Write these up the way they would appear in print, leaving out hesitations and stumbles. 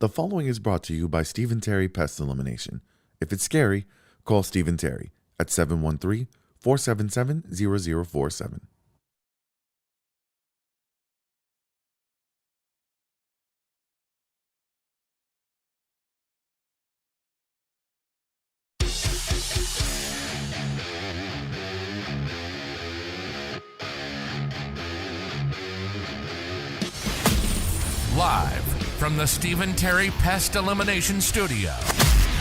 The following is brought to you by Stephen Terry Pest Elimination. If it's scary, call Stephen Terry at 713-477-0047. Live from the Stephen Terry Pest Elimination Studio,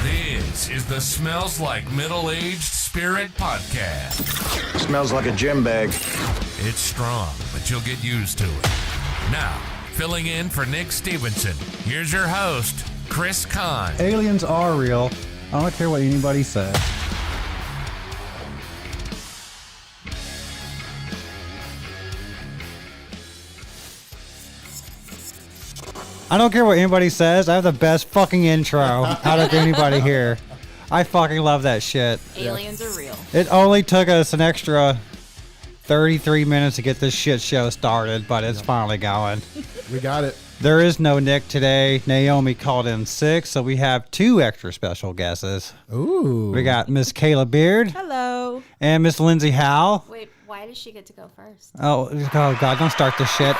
this is the Smells Like Middle-Aged Spirit podcast. Smells like a gym bag. It's strong, but you'll get used to it. Now, filling in for Nick Stevenson, here's your host, Chris Conn. Aliens are real. I don't care what anybody says. I don't care what anybody says. I have the best fucking intro out of anybody here. I fucking love that shit. Aliens are real. It only took us an extra 33 minutes to get this shit show started, but it's finally going. We got it. There is no Nick today. Naomi called in sick, so we have two extra special guesses. Ooh. We got Miss Kayla Beard. Hello. And Miss Lindsay Howell. Wait, why does she get to go first? Oh God, don't start this shit.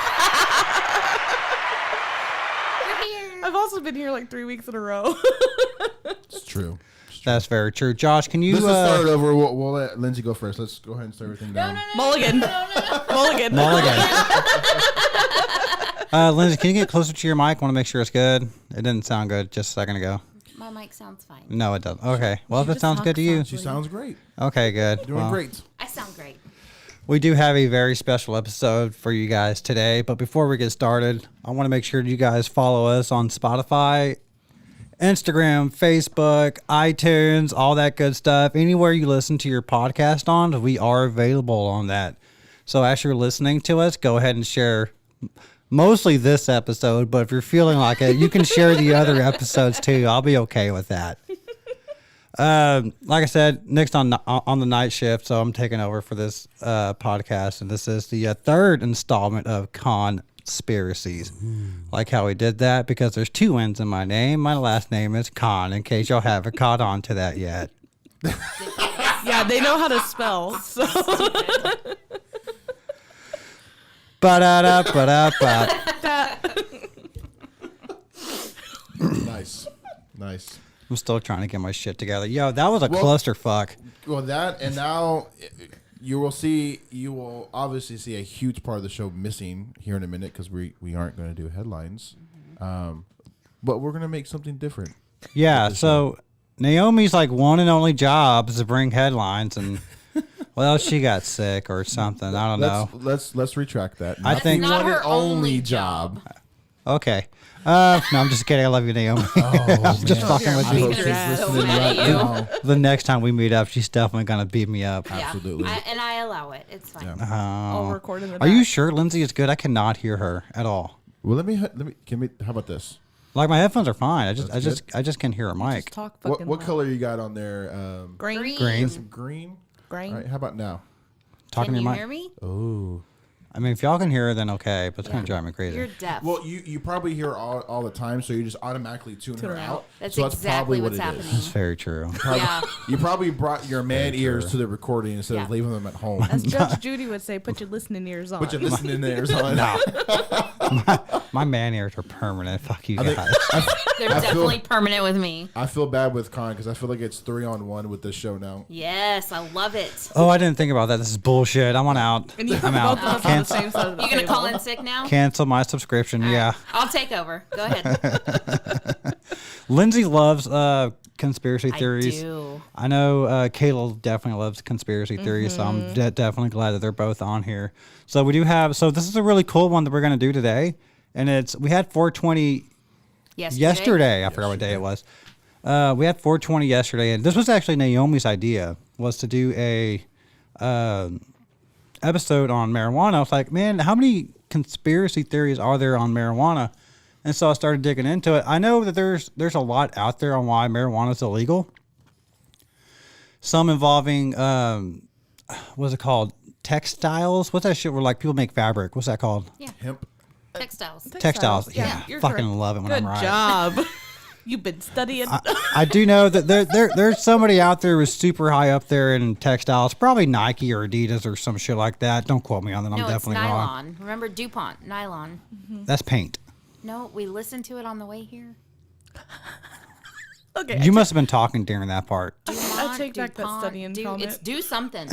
I've also been here like 3 weeks in a row. It's true. That's very true. Josh, can you... Let's just start it over. We'll let Lindsay go first. Let's go ahead and start everything down. Mulligan. Mulligan. Lindsay, can you get closer to your mic? I want to make sure it's good. It didn't sound good just a second ago. My mic sounds fine. No, it doesn't. Okay. Well, if She it just sounds good to you. talks She sounds great. Okay, good. Doing Well, great. I sound great. We do have a very special episode for you guys today, but before we get started, I want to make sure you guys follow us on Spotify, Instagram, Facebook, iTunes, all that good stuff. Anywhere you listen to your podcast on, we are available on that. So as you're listening to us, go ahead and share mostly this episode, but if you're feeling like it, you can share the other episodes too. I'll be okay with that. Like I said, Nick's on the night shift, so I'm taking over for this podcast, and this is the third installment of CONNspiracies. Like how we did that, because there's two N's in my name. My last name is Con, in case y'all haven't caught on to that yet. Yeah, they know how to spell. So. Ba-da-da-ba-da-ba. Nice. I'm still trying to get my shit together. Yo, that was a clusterfuck. Well, that, and now you will obviously see a huge part of the show missing here in a minute because we aren't going to do headlines. But we're going to make something different. Yeah, so Naomi's like one and only job is to bring headlines, and well, she got sick or something. I don't know. Let's retract that. I think not one her and only job. Okay. No, I'm just kidding. I love you, Naomi. I'm just fucking with I you. hope she's So listening mad right at you. now. The next time we meet up, she's definitely gonna beat me up. Absolutely. Yeah, and I allow it. It's fine. Yeah. I'll record in the Are you back. sure Lindsay is good? I cannot hear her at all. Well, how about this? Like my headphones are fine. I That's just can't hear her mic. Just talk What fucking loud. color you got on there? Green. Green. Some green. Green. All right, how about now? Talking Can to you your hear mic. me? Oh. I mean, if y'all can hear her, then okay. But it's gonna drive me crazy. You're deaf. Well, you probably hear all the time, so you just automatically tune her out. That's so exactly probably what's what it happening. That's very true. Yeah. You probably brought your man ears to the recording instead Yeah. of leaving them at home. As Judge Judy would say, put your listening ears on. Put your listening ears on. My man ears are permanent. Fuck you I think- guys. They're I feel- definitely permanent with me. I feel bad with Con because I feel like it's 3-on-1 with this show now. Yes, I love it. Oh, I didn't think about that. This is bullshit. I want out. And you I'm both out. of us on the Cancel, same side of the You gonna table. call in sick now? cancel my subscription. Yeah. I'll take over. Go ahead. Lindsay loves conspiracy theories. I do. I know Kayla definitely loves conspiracy theories, so I'm definitely glad that they're both on here. So we do have. So this is a really cool one that we're going to do today, and we had 420 yesterday. I forgot what day it was. We had 420 yesterday, and this was actually Naomi's idea, was to do a episode on marijuana. I was like, man, how many conspiracy theories are there on marijuana? And so I started digging into it. I know that there's a lot out there on why marijuana is illegal. Some involving, what's it called? Textiles? What's that shit where like people make fabric? What's that called? Yeah. Hemp. Textiles. Textiles. Yeah, you're fucking correct. love it when Good I'm right. job. You've been studying. I do know that there's somebody out there who's super high up there in textiles, probably Nike or Adidas or some shit like that. Don't quote me on that. I'm No, it's definitely wrong. nylon. Remember DuPont, nylon. That's paint. No, we listened to it on the way here. Okay. You must have been talking during that part. I take back that DuPont, studying comment. It's do something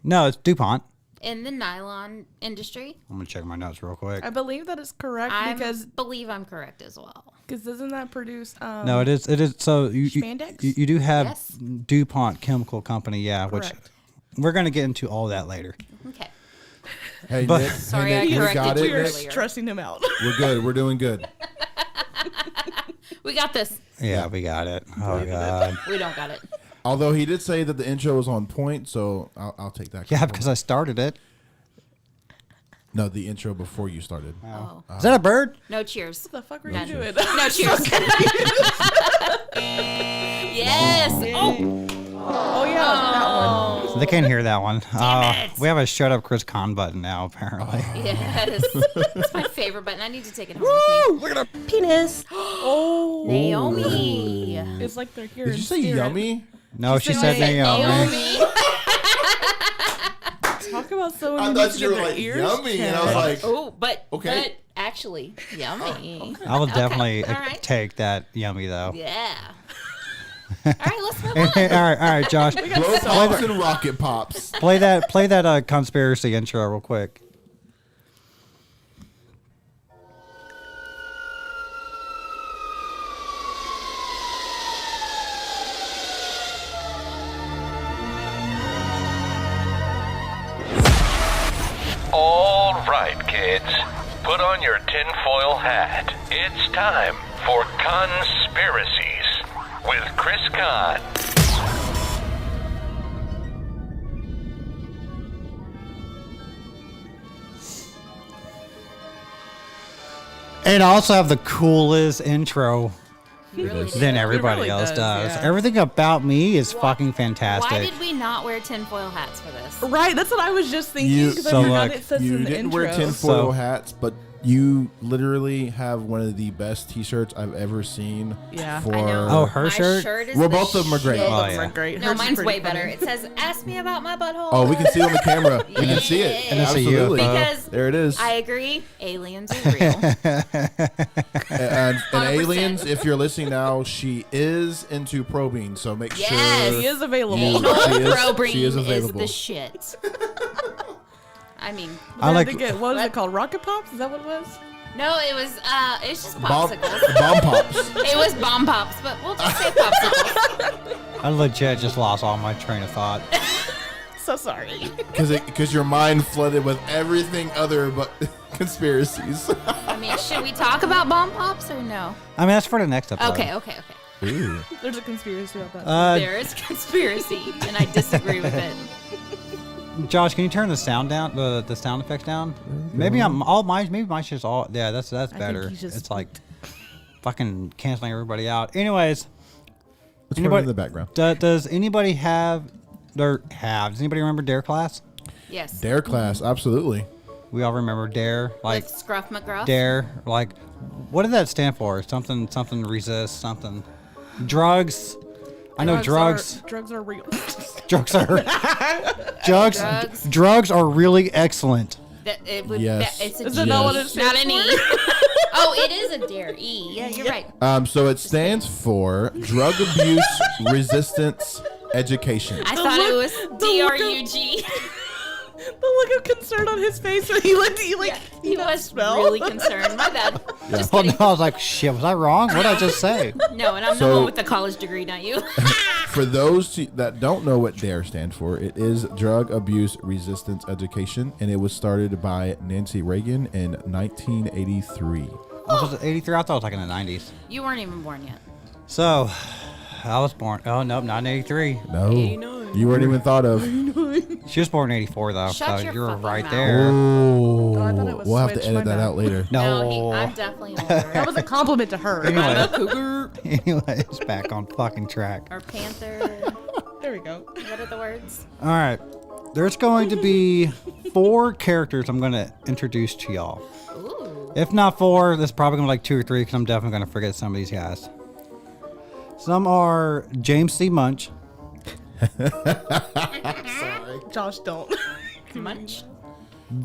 No, it's DuPont. in the nylon industry. I'm gonna check my notes real quick. I believe that is correct I because believe I'm correct as well. doesn't that produce No, it is. It is. So Spandex? you do have Yes. DuPont Chemical Company, yeah. Which Correct. we're gonna get into all that later. Okay. Hey, But- Nick. Sorry, hey, I Nick, we corrected got you it. we're Nick? earlier. stressing him out. We're good. We're doing good. We got this. Yeah, we got it. Oh god. We don't got it. Although he did say that the intro was on point, so I'll take that. Yeah, because I started it. No, the intro before you started. Oh. Is that a bird? No cheers. What the fuck were No you doing? No cheers. Yes. Oh. Oh yeah, that one. They can't hear that one. Damn it. We have a shut up Chris Con button now, apparently. Yes. It's my favorite button. I need to take it home with me. Penis. Oh. Naomi. It's like they're here. Did in you say spirit. yummy? No, she said Naomi. Talk about someone who needs to get their ears checked. like, Oh, but Okay. but actually, yummy. I will definitely All right. take that yummy though. Yeah. All right, let's move on. all right, Josh. blow pops and rocket pops. Play that conspiracy intro real quick. All right, kids. Put on your tinfoil hat. It's time for Conspiracies with Chris Conn. And I also have the coolest intro Really than do. everybody really else does, does. yeah. Everything about me is fucking fantastic. Why did we not wear tinfoil hats for this? Right, that's what I was just thinking. You- Because so I forgot look, it says You in the didn't intro. wear tinfoil So- hats, but you literally have one of the best T-shirts I've ever seen. Yeah. For I know. Oh, her My shirt? is Well, the both of them are great. shit. Oh, Those yeah. are great. No, Hers is mine's pretty way funny. better. It says, "Ask me about my butthole." Oh, we can see it on the camera. We can see it. And it's a Absolutely. UFO. Because There it is. I agree, aliens are real. And 100%. aliens, if you're listening now, she is into probing, so make Yes. sure. He is available. Anal She is- probing she is is available. the shit. I mean, I like. What was it called? Rocket Pops? Is that what it was? no, it was just Bomb, popsicles. bomb pops. It was bomb pops, but we'll just say popsicles. I legit just lost all my train of thought. So sorry. Because your mind flooded with everything other but conspiracies. I mean, should we talk about bomb pops or no? I mean, that's for the next episode. Okay. Ooh. There's a conspiracy about that. There is conspiracy, and I disagree with it. Josh, can you turn the sound down, the sound effects down? Maybe maybe mine's just all. Yeah, that's think better. he's just- It's like fucking canceling everybody out. Anyways, Let's put it in the background. does anybody have? Does anybody remember Dare class? Yes. Dare class, absolutely. We all remember Dare, like With Scruff McGruff. Dare, like what did that stand for? Something resist something. Drugs. I know drugs. Drugs are real. Drugs are drugs. Drugs. Drugs are really excellent. Yes. It's a Is that D, not what it not stands an E. Oh, it is a dare. E. Yeah, you're right. So it stands for Drug Abuse Resistance Education. I thought it was the look of- DRUG. The look of concern on his face when he looked, he He not was smell. really concerned. My bad. Just Oh, kidding. no, I was like, shit, was I wrong? What did I just say? No, and I'm the So- one with the college degree, not you. For those that don't know what DARE stands for, it is Drug Abuse Resistance Education, and it was started by Nancy Reagan in 1983. Was it 83? I thought it was like in the 90s. You weren't even born yet. So, I was born. Oh, nope, not in 83. No, you weren't even thought of. She was born in 84, though. Shut so your you're fucking right mouth. there. Oh, I thought it was we'll have to switched, edit my that bad. out later. No. I'm definitely older. That was a compliment to her. Anyways, back on fucking track. Or panther. There we go. What are the words? All right. there's going to be 4 characters I'm going to introduce to y'all. Ooh. If not 4, there's probably going to be like 2 or 3 because I'm definitely going to forget some of these guys. Some are James C. Munch, Josh, don't. Munch.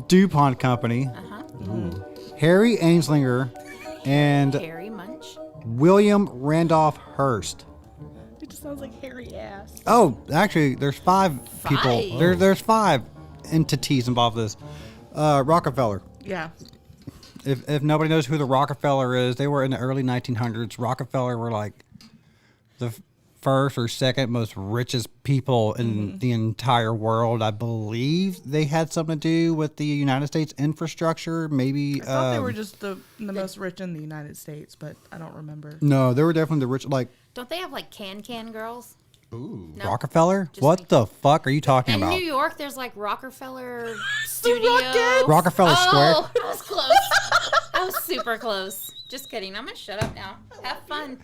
DuPont Company, Harry Anslinger, and Harry Munch. William Randolph Hearst. It just sounds like hairy ass. Oh, actually, there's 5 people. 5? There's 5 entities involved in this. Rockefeller. Yeah. If nobody knows who the Rockefeller is, they were in the early 1900s. Rockefeller were like the first or second most richest people in the entire world. I believe they had something to do with the United States infrastructure. Maybe I thought they were just the most rich in the United States, but I don't remember. no, they were definitely the rich. Like Don't they have like can girls? Ooh. No. Rockefeller. Just What me. the fuck are you talking In about? New York, there's like Rockefeller Studio. Rockets? Rockefeller Square. Oh, that was close. That was super close. Just kidding. I'm gonna shut up now. Have fun.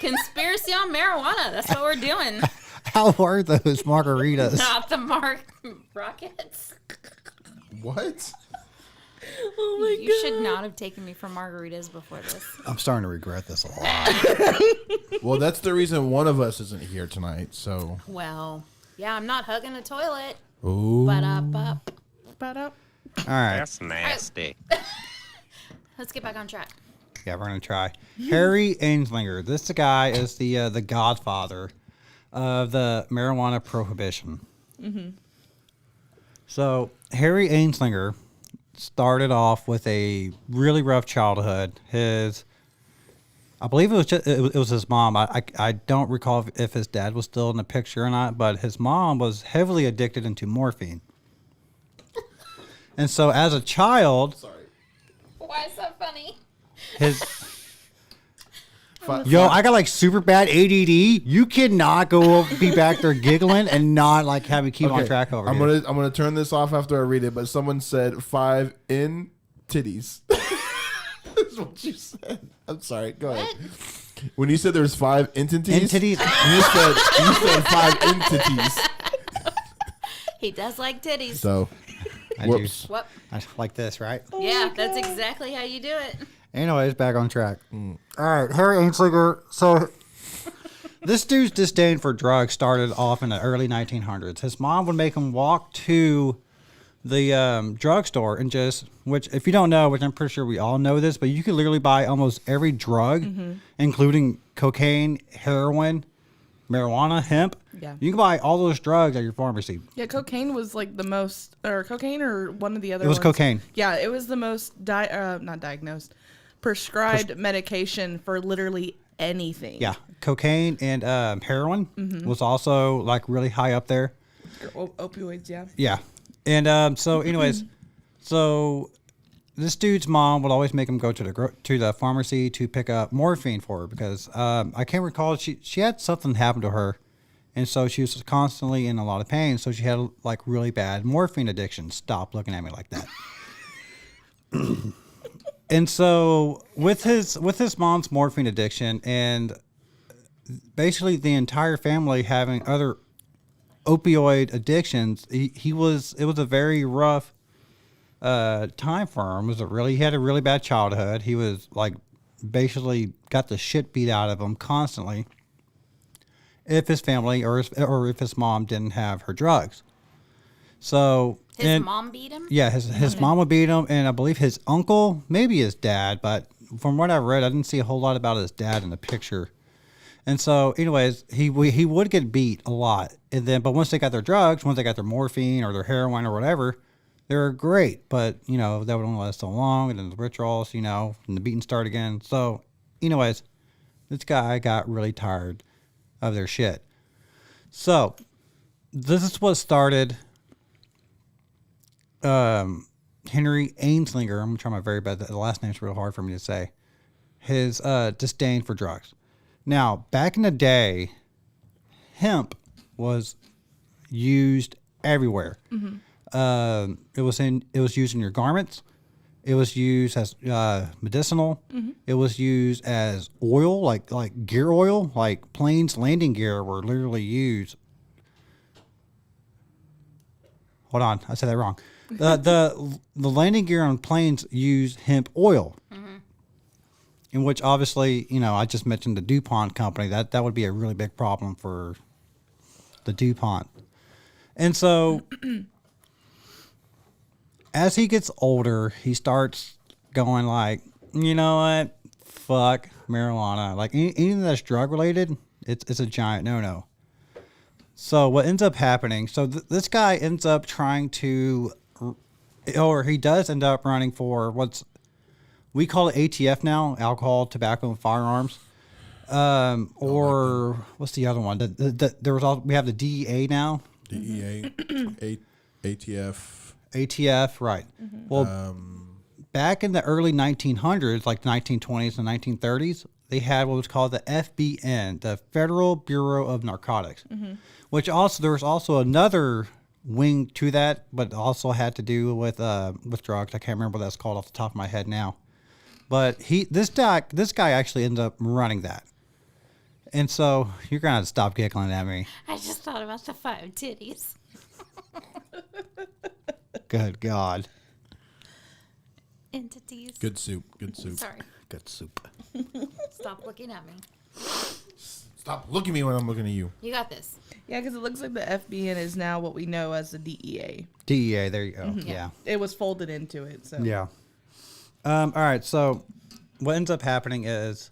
Conspiracy on marijuana. That's what we're doing. How are those margaritas? Not the rockets. What? Oh my You should not have taken me for margaritas before this. I'm starting to regret this a lot. Well, that's the reason one of us isn't here tonight. So. Well, yeah, I'm not hugging a toilet. Ooh. But up. But All right. That's nasty. Let's get back on track. Yeah, we're gonna try. Harry Anslinger. This guy is the godfather of the marijuana prohibition. So Harry Anslinger started off with a really rough childhood. I believe it was his mom. I don't recall if his dad was still in the picture or not, but his mom was heavily addicted into morphine. And so as a child, Why is that funny? his Yo, I got like super bad ADD. You cannot go be back there giggling and not like have me keep on track over I'm here. gonna turn this off after I read it. But someone said 5 in titties. That's what you said. I'm sorry. Go ahead. When you said there's 5 entities, Entities? you said 5 entities. He does like titties. So, I do. whoops. What? I like this, right? Yeah, that's exactly how you do it. Anyways, back on track. All right, Harry Anslinger. So this dude's disdain for drugs started off in the early 1900s. His mom would make him walk to the drugstore and which if you don't know, which I'm pretty sure we all know this, but you could literally buy almost every drug, including cocaine, heroin, marijuana, hemp. Yeah. You can buy all those drugs at your pharmacy. Yeah, cocaine was like the most, or cocaine or one of the other It was ones. cocaine. Yeah, it was the most, not diagnosed, prescribed medication for literally anything. Yeah, cocaine and heroin was also like really high up there. Or opioids, yeah. Yeah. And so anyways, so this dude's mom would always make him go to the pharmacy to pick up morphine for her because I can't recall, she had something happen to her. And so she was constantly in a lot of pain. So she had like really bad morphine addiction. Stop looking at me like that. And so with his mom's morphine addiction and basically the entire family having other opioid addictions, it was a very rough time for him. He had a really bad childhood. He was like basically got the shit beat out of him constantly if his family or if his mom didn't have her drugs. So His mom beat him? yeah, his mom would beat him, and I believe his uncle, maybe his dad, but from what I read, I didn't see a whole lot about his dad in the picture. And so, anyways, he would get beat a lot, but once they got their drugs, once they got their morphine or their heroin or whatever, they were great. But that would only last so long, and then the withdrawals, and the beating start again. So, anyways, this guy got really tired of their shit. So, this is what started Henry Anslinger, I'm trying my very best. The last name's real hard for me to say. His disdain for drugs. Now, back in the day, hemp was used everywhere. It was used in your garments. It was used as medicinal. It was used as oil, like gear oil, like planes landing gear were literally used. hold on, I said that wrong. The landing gear on planes use hemp oil, in which obviously, I just mentioned the DuPont company. That would be a really big problem for the DuPont. And so, as he gets older, he starts going like, you know what? Fuck marijuana. Like anything that's drug related, it's a giant no-no. So what ends up happening? So this guy ends up trying to, or he does end up running for we call it ATF now, alcohol, tobacco, and firearms. Or what's the other one? We have the DEA now. DEA, ATF. ATF, right. Well, back in the early 1900s, like 1920s and 1930s, they had what was called the FBN, the Federal Bureau of Narcotics, which also, there was also another wing to that, but also had to do with drugs. I can't remember what that's called off the top of my head now. But this guy actually ended up running that. And so you're going to stop giggling at me. I just thought about the 5 titties. Good God. Entities. Good soup. Good soup. Sorry. Good soup. Stop looking at me. Stop looking at me when I'm looking at you. You got this. Yeah, because it looks like the FBN is now what we know as the DEA. DEA, there you go. Yeah. It was folded into it. So Yeah. All right. So what ends up happening is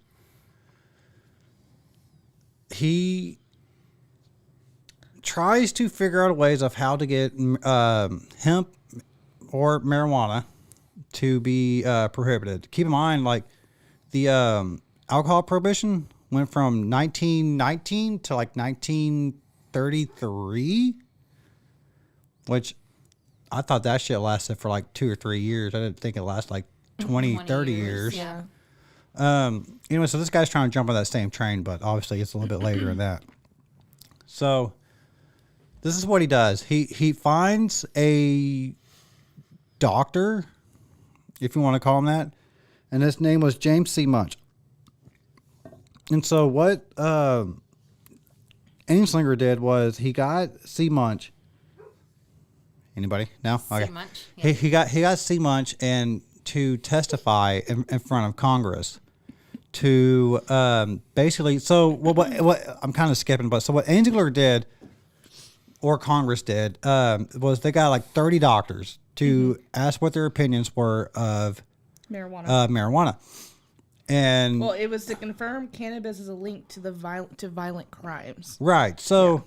he tries to figure out ways of how to get hemp or marijuana to be prohibited. Keep in mind, like the alcohol prohibition went from 1919 to like 1933, which I thought that shit lasted for like 2 or 3 years. I didn't think it lasted like 20 30 years. Yeah. Anyway, so this guy's trying to jump on that same train, but obviously it's a little bit later than that. So this is what he does. He finds a doctor, if you want to call him that, and his name was James C. Munch. And so what Ainslinger did was he got C. Munch. Anybody? No? Okay. Munch, Yeah. He got C. Munch and to testify in front of Congress to basically. So what I'm kind of skipping, but so what Ainslinger did, or Congress did, was they got like 30 doctors to ask what their opinions were of marijuana. And well, it was to confirm cannabis is a link to violent crimes. Right. So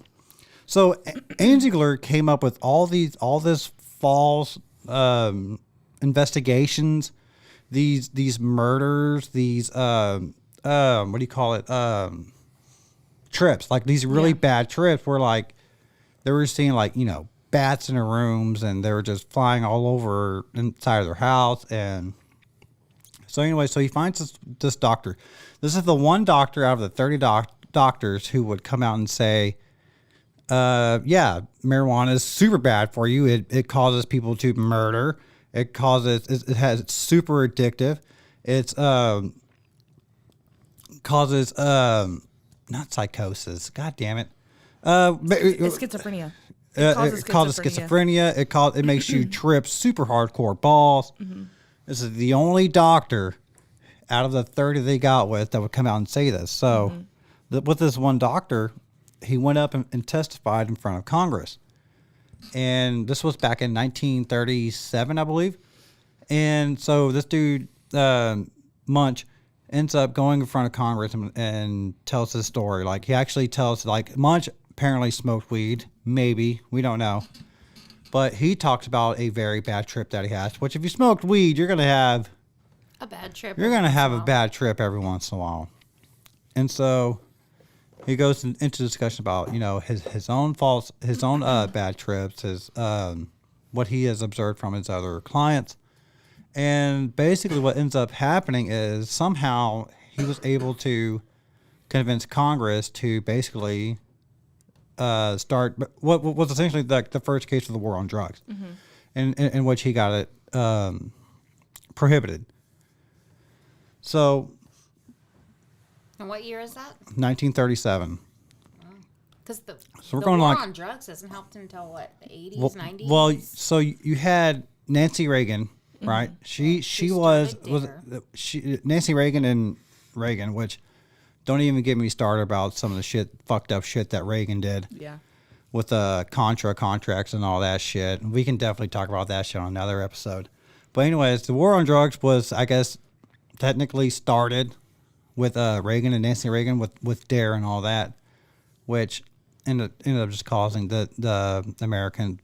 Ainslinger came up with all this false investigations, these murders, these what do you call it? Trips, like these really bad trips where like they were seeing like, bats in their rooms and they were just flying all over inside of their house. And so anyway, so he finds this doctor. This is the one doctor out of the 30 doctors who would come out and say, marijuana is super bad for you. It causes people to murder. It's super addictive. It's causes not psychosis. God damn it. It's schizophrenia. It causes schizophrenia. It makes you trip super hardcore balls. Mm-hmm. This is the only doctor out of the 30 they got with that would come out and say this. So with this one doctor, he went up and testified in front of Congress. And this was back in 1937, I believe. And so this dude, Munch, ends up going in front of Congress and tells his story. Like, he actually tells, like, Munch apparently smoked weed. Maybe. We don't know. But he talks about a very bad trip that he has, which if you smoked weed, you're going to have a bad trip. You're going to have a bad trip every once in a while. And so he goes into discussion about, his own bad trips, his what he has observed from his other clients. And basically what ends up happening is somehow he was able to convince Congress to basically start what was essentially the first case of the war on drugs, in which he got it prohibited. So and what year is that? 1937. Because the we're the going war like- on drugs hasn't helped until what, the 80s, Well, 90s? well, so you had Nancy Reagan, right? She was started there. Nancy Reagan and Reagan, which don't even get me started about some of the fucked up shit that Reagan did Yeah. with the Contra contracts and all that shit. We can definitely talk about that shit on another episode. But anyways, the war on drugs was, I guess, technically started with Reagan and Nancy Reagan with DARE and all that, which ended up just causing the American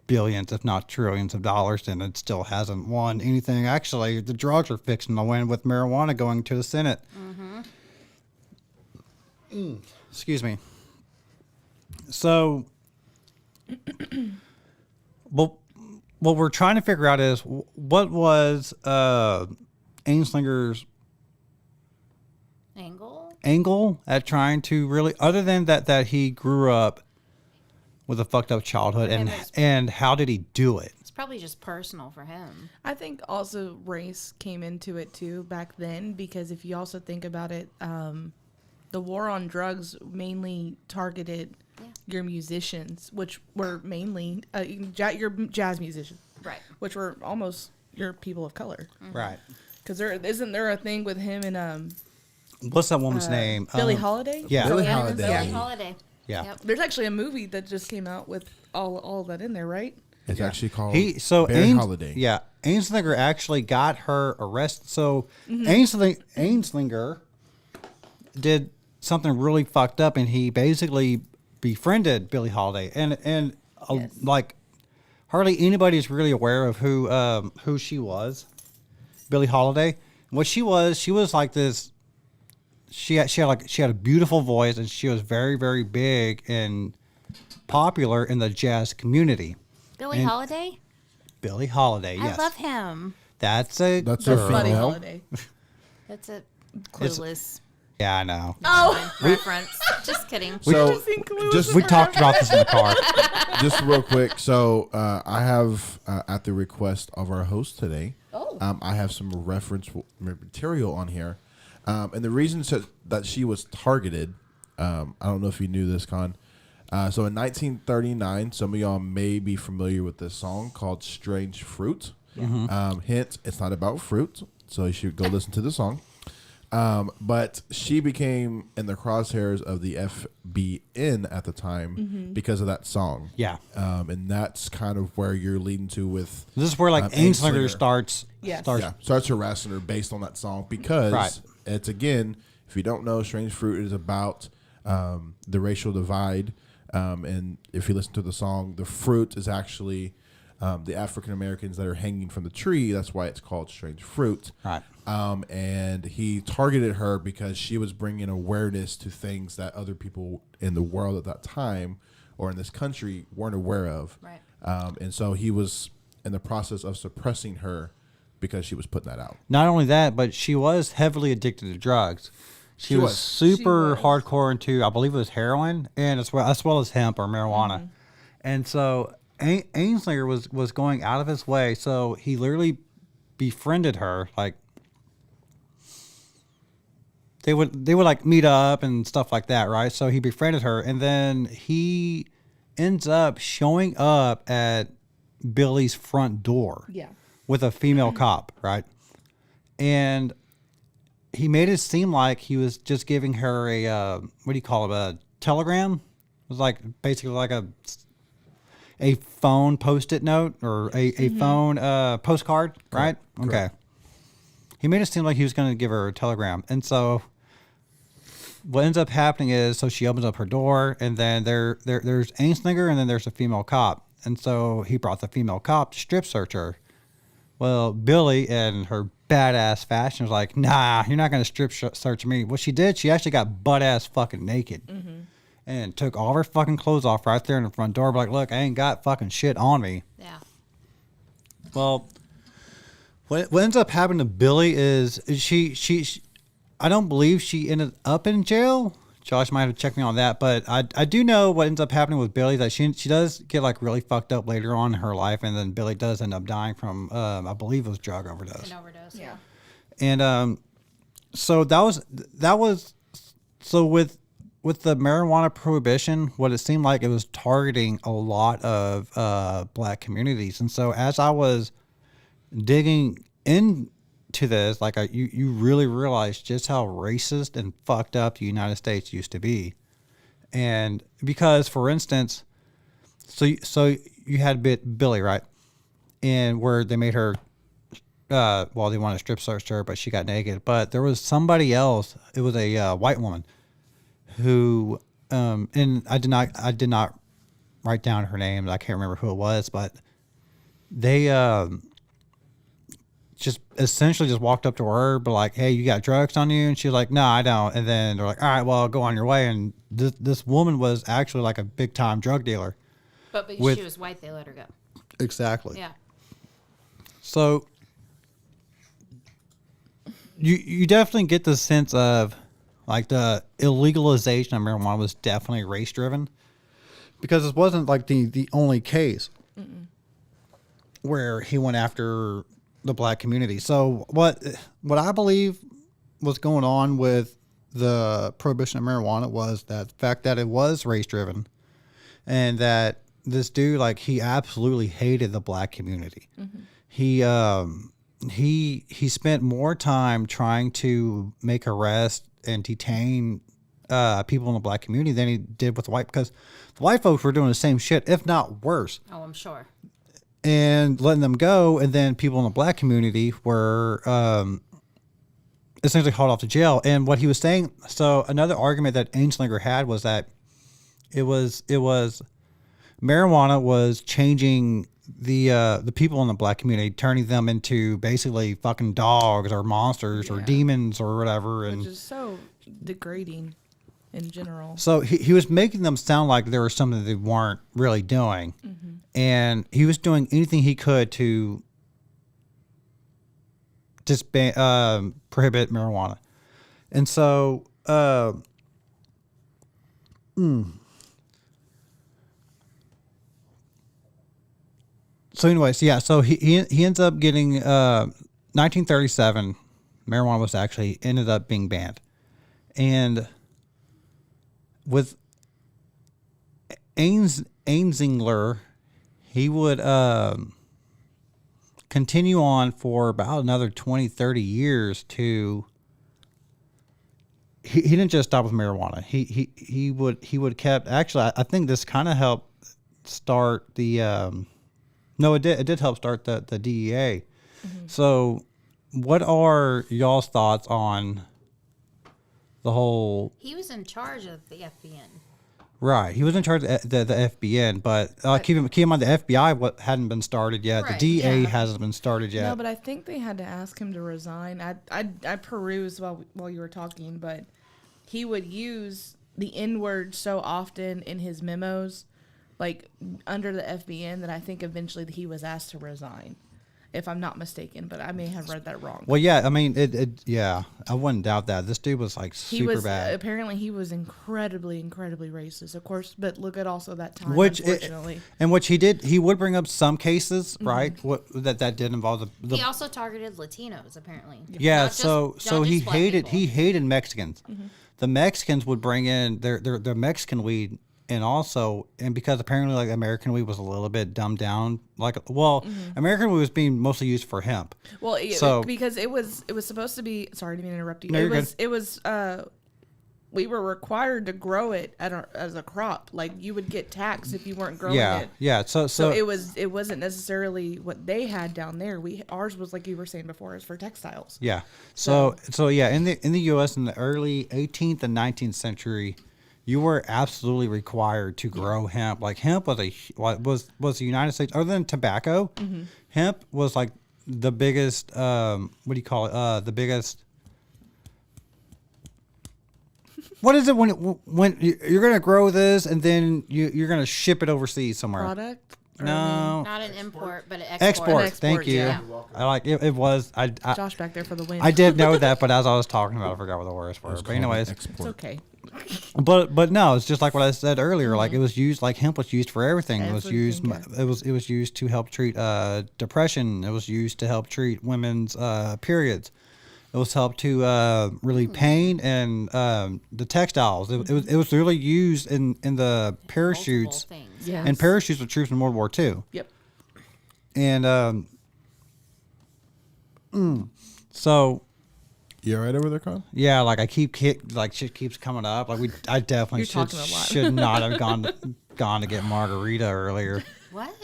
billions, if not trillions of dollars, and it still hasn't won anything. Actually, the drugs are fixing to win with marijuana going to the Senate. Excuse me. So, well, what we're trying to figure out is what was Ainslinger's angle at trying to really, other than that he grew up with a fucked up childhood, and how did he do it? It's probably just personal for him. I think also race came into it too back then, because if you also think about it, the war on drugs mainly targeted your musicians, which were mainly your jazz musicians, Right. which were almost your people of color. Right. Because isn't there a thing with him and What's that woman's name? Billie Holiday? Yeah. Billie Yeah, Holiday. Billie Holiday. Yeah. Yep. There's actually a movie that just came out with all that in there, right? It's actually called Barry Holiday. Yeah, Ainslinger actually got her arrested. So Ainslinger did something really fucked up, and he basically befriended Billie Holiday, and like hardly anybody's really aware of who she was. Billie Holiday, what she was like this. She had a beautiful voice, and she was very, very big and popular in the jazz community. Billie Holiday? Billie Holiday, yes. I love him. That's a That's girl. a Buddy female. Holiday. That's a Clueless Yeah, I know. reference. Just kidding. So just We talked about this in the car. just real quick. So I have at the request of our host today, I have some reference material on here, and the reason that she was targeted. I don't know if you knew this, Con. So in 1939, some of y'all may be familiar with this song called "Strange Fruit." Hint: it's not about fruit, so you should go listen to the song. But she became in the crosshairs of the FBN at the time because of that song. Yeah. And that's kind of where you're leading to with This is where like Ainslinger Ainslinger. starts. Yes. starts harassing her based on that song because Right. it's, again, if you don't know, Strange Fruit is about the racial divide. And if you listen to the song, the fruit is actually the African Americans that are hanging from the tree. That's why it's called Strange Fruit. Right. And he targeted her because she was bringing awareness to things that other people in the world at that time or in this country weren't aware of. Right. And so he was in the process of suppressing her because she was putting that out. Not only that, but she was heavily addicted to drugs. She was super hardcore into, I believe it was heroin, and as well as hemp or marijuana. And so Ainslinger was going out of his way. So he literally befriended her. Like they would like meet up and stuff like that, right? So he befriended her, and then he ends up showing up at Billie's front door. Yeah. With a female cop, right? And he made it seem like he was just giving her a what do you call it, a telegram? It was like basically like a phone post-it note or a phone postcard, right? Correct. Okay. He made it seem like he was going to give her a telegram, and so what ends up happening is, so she opens up her door, and then there's Ainslinger, and then there's a female cop, and so he brought the female cop to strip search her. Well, Billie, in her badass fashion, was like, nah, you're not going to strip search me. What she did, she actually got butt-ass fucking naked and took all of her fucking clothes off right there in the front door. Like, look, I ain't got fucking shit on me. Yeah. Well, what ends up happening to Billie is she I don't believe she ended up in jail. Josh might have checked me on that, but I do know what ends up happening with Billie, that she does get like really fucked up later on in her life, and then Billie does end up dying from I believe it was drug overdose. An overdose. Yeah. And so that was so with with the marijuana prohibition, what it seemed like it was targeting a lot of black communities. And so as I was digging into this, like you really realize just how racist and fucked up the United States used to be. And because, for instance, so you had Billy, right? And where they made her, well, they wanted to strip search her, but she got naked. But there was somebody else. It was a white woman who, and I did not write down her name. I can't remember who it was, but they just essentially just walked up to her, but like, hey, you got drugs on you? And she was like, no, I don't. And then they're like, all right, well, go on your way. And this woman was actually like a big time drug dealer. But because she was white, they let her go. Exactly. Yeah. So you definitely get the sense of like the illegalization of marijuana was definitely race driven, because it wasn't like the only case where he went after the black community. So what I believe was going on with the prohibition of marijuana was that the fact that it was race driven, and that this dude, like, he absolutely hated the black community. He spent more time trying to make arrests and detain people in the black community than he did with the white, because the white folks were doing the same shit, if not worse. Oh, I'm sure. And letting them go, and then people in the black community were essentially hauled off to jail. And what he was saying, so another argument that Ainslinger had was that it was marijuana was changing the people in the black community, turning them into basically fucking dogs or monsters or demons or whatever. And which is so degrading in general. so he was making them sound like there was something they weren't really doing. And he was doing anything he could to prohibit marijuana. And so, so anyways, yeah, so he ends up getting, 1937, marijuana was actually ended up being banned. And with Ainslinger, he would continue on for about another 20, 30 years to. He didn't just stop with marijuana. He would kept, actually, I think this kind of helped start the no, it did help start the DEA. So what are y'all's thoughts on the whole? He was in charge of the FBN. Right, he was in charge of the FBN, but keep in mind the FBI hadn't been started yet. Right, the DEA yeah. hasn't been started yet. No, but I think they had to ask him to resign. I perused while you were talking, but he would use the N word so often in his memos, like under the FBN, that I think eventually he was asked to resign, if I'm not mistaken. But I may have read that wrong. Well, yeah, I mean, yeah, I wouldn't doubt that. This dude was like super bad. Apparently, he was incredibly racist, of course. But look at also that time, Which unfortunately. he would bring up some cases, right? That did involve the He also targeted Latinos, apparently. yeah. Not So just black people. he hated Mexicans. The Mexicans would bring in their Mexican weed. And also, and because apparently, like, American weed was a little bit dumbed down, American weed was being mostly used for hemp. Well, So- because it was supposed to be. Sorry to interrupt you. No, you're good. It was. We were required to grow it as a crop. Like, you would get taxed if you weren't growing it. Yeah. So it wasn't necessarily what they had down there. Ours was, like you were saying before, is for textiles. yeah. So yeah, in the U.S. in the early 18th and 19th century, you were absolutely required to grow hemp. Like, hemp was the United States, other than tobacco, hemp was like the biggest. What do you call it? The biggest. What is it when you're gonna grow this and then you're gonna ship it overseas somewhere? Product? No. Not an import, but an export. Export. Export, Thank you. yeah. I like it. It was. I Josh back there for the win. I did know that, but as I was talking about it, I forgot what the words were. But anyways, It's okay. but no, it's just like what I said earlier. Like, it was used, like, hemp was used for everything. It was used. Everything, It was used to help treat depression. It was used to help treat women's periods. It was helped to relieve pain and the textiles. It was really used in the parachutes. Multiple things. Yes. And parachutes were troops in World War II. Yep. And so You all right over there, Con? yeah, like I keep like shit keeps coming up. Like I definitely You're should talking a lot. should not have gone to get margarita earlier. What?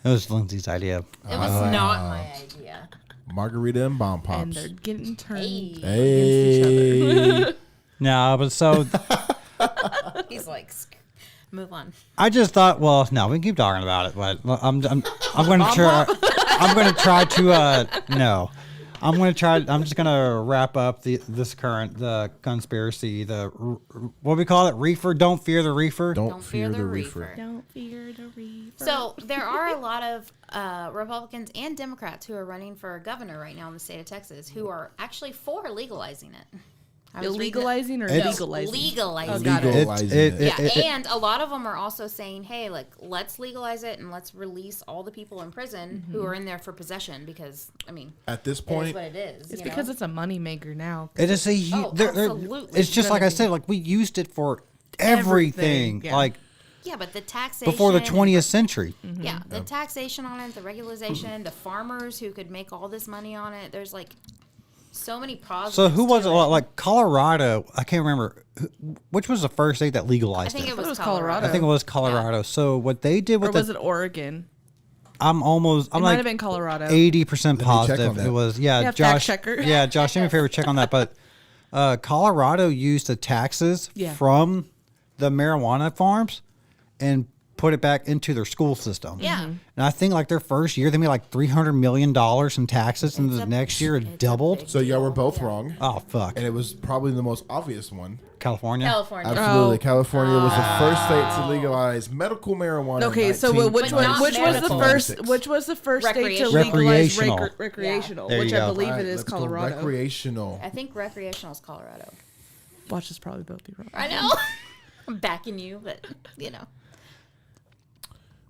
It was Lindsay's idea. It was not my idea. Margarita and bomb pops. And they're getting turned Hey. against each other. No, but so He's like, move on. I just thought, well, no, we can keep talking about it, but I'm going to try. I'm going to try to no. I'm going to try. I'm just going to wrap up the conspiracy. What do we call it? Reefer. Don't fear the reefer. Don't fear the reefer. Don't fear the reefer. So there are a lot of Republicans and Democrats who are running for governor right now in the state of Texas who are actually for legalizing it. I was reading illegalizing or It's- legalizing? legalizing. Oh, got it. Legalizing It- it. Yeah, and a lot of them are also saying, "Hey, like, let's legalize it and let's release all the people in prison who are in there for possession." Because I mean, At this it is point, what it is. It's you because know? it's a moneymaker now. It is a huge. Oh, absolutely. It's just like I said. Like we used it for everything. yeah. Like yeah, but the taxation before the and 20th century. yeah, the taxation on it, the regularization, the farmers who could make all this money on it. There's like so many positives. So who was it? to Like Colorado? I can't remember. Which was the first state that I legalized think it? it was, was Colorado. Colorado. I think it was Colorado. So what they did Or with was it Oregon? I'm It might like have been Colorado. 80% me check on positive that. it was. Yeah, Yeah, fact Josh. checker. Yeah, Josh, do me a favor, check on that. But Colorado used the taxes Yeah. from the marijuana farms and put it back into their school system. Yeah. Mm-hmm. And I think like their first year they made like $300 million in taxes, and It's the a- next year it's it a doubled. big so y'all were deal. both Yeah. wrong, Oh fuck, and it was probably the most obvious one. California. California. Absolutely, Oh. California was the first state to legalize medical marijuana. Okay, in so which 1996. one? Which was the medical. first? Which was the first state to Recreational. legalize Recreational. recreational? There Which you I go. believe Alright, it is let's go Colorado. recreational. I think recreational is Colorado. Watch us probably both be wrong. I know. I'm backing you, but you know.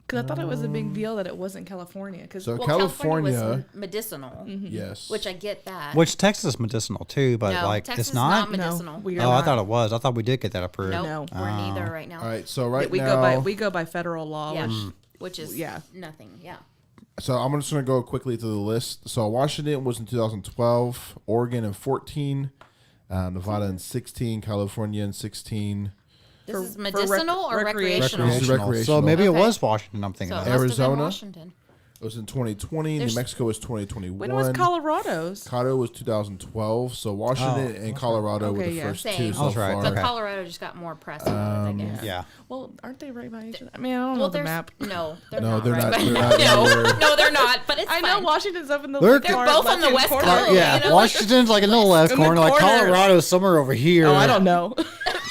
Because I thought it was a big deal that it wasn't California. Because So Well, California, was medicinal, yes, which I get that. Which Texas is medicinal too, but no, like Texas it's not. is not medicinal. No, we are Oh, I not. thought it was. I thought we did get that approved. Nope, No. we're neither right now. All right, so right we now, go by federal law. Yeah, Which, which is Yeah. nothing. Yeah. so I'm just gonna go quickly through the list. So Washington was in 2012, Oregon in 14, Nevada in 16, California in 16. This For- is for medicinal or recreational. recreational? This is recreational. So maybe it Okay. was Washington. I'm So thinking it of. must have been Arizona? Washington. It was in 2020. New There's- Mexico was 2021. when was Colorado's? Colorado was 2012. So Washington and Colorado were Okay, the yeah. first two Same. so I was right, far. But okay. Colorado just got more press on it, I guess. Yeah. Well, aren't they right by each other? I mean, I don't know Well, the there's map. no, they're No, not. they're right not- by- they're not no, anywhere. no, they're not. But it's I know fine. Washington's up in the They're- They're both on the west corner. coast. Yeah, you know, Washington's like in the west In the corner, like corner. Colorado's somewhere over here. Oh, I don't know.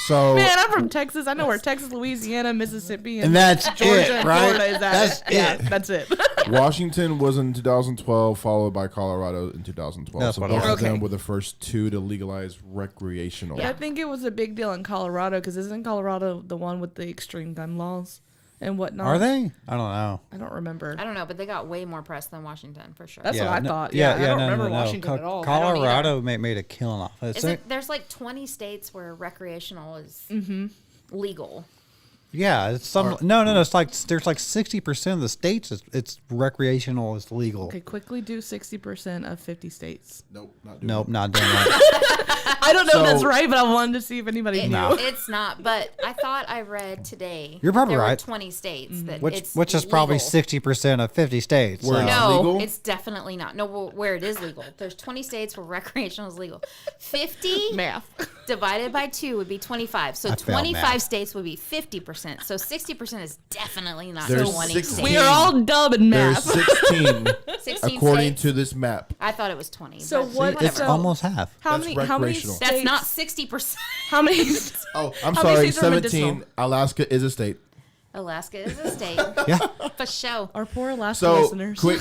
So Man, I'm from Texas. I know where Texas, Louisiana, Mississippi, And that's Georgia it, and right? Florida is at. That's Yeah, it. that's it. Washington was in 2012, followed by Colorado in 2012. That's so what I both was of them Okay. were the first two to legalize recreational. Yeah. I think it was a big deal in Colorado because isn't Colorado the one with the extreme gun laws and whatnot? Are they? I don't know. I don't remember. I don't know, but they got way more press than Washington for sure. That's what I no- thought. Yeah, I don't no, remember no, no. Washington at all. I don't either. Colorado made a killing off. It's Isn't there's like 20 states where recreational is legal? yeah, it's some. No. It's like there's like 60% of the states. It's recreational is legal. Okay, quickly do 60% of 50 states. Nope, not doing Nope, it. not doing that. I don't know if that's So- right, but I wanted to see if anybody It- knew. It's not, but I thought I read today. You're probably there right. Were 20 states that Which it's is probably legal. 60% of 50 states. Where so- it's No, legal? it's definitely not. No, where it is legal. There's 20 states where recreational is legal. 50 Math. divided by 2 would be 25. So I failed 25 math. states would be 50%. So 60% is definitely not There's 20 16. states. We are all dumb in There's math. 16 16 according states. to this map. I thought it was 20. So but what- whatever. It's So- almost half. How That's many recreational. states? That's not 60%. How many? Oh, I'm How many sorry. states are 17. medicinal? Alaska is a state. Alaska is a state. Yeah. For show. Our poor Alaska So listeners. quick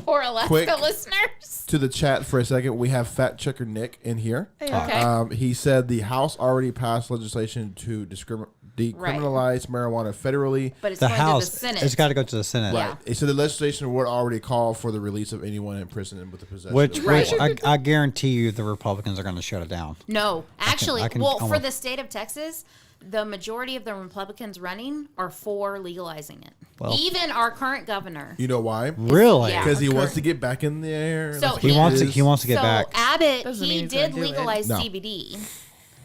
Poor Alaska Quick. listeners. to the chat for a second. We have Fact Checker Nick in here. Hey, Okay. He said the House already passed legislation to decriminalize marijuana federally. But it's The going House, to the Senate. it's got to go to the Senate. Yeah. So the legislation would already call for the release of anyone in prison with the possession. Which, of Right. I guarantee you the Republicans are going to shut it down. No, actually, I can well, for almost- the state of Texas, the majority of the Republicans running are for legalizing it. Well- Even our current governor. You know why? Really? Yeah. Because he wants to get back in there. So He wants to get so back. Abbott, Doesn't mean he he's gonna did do it. legalize No. CBD,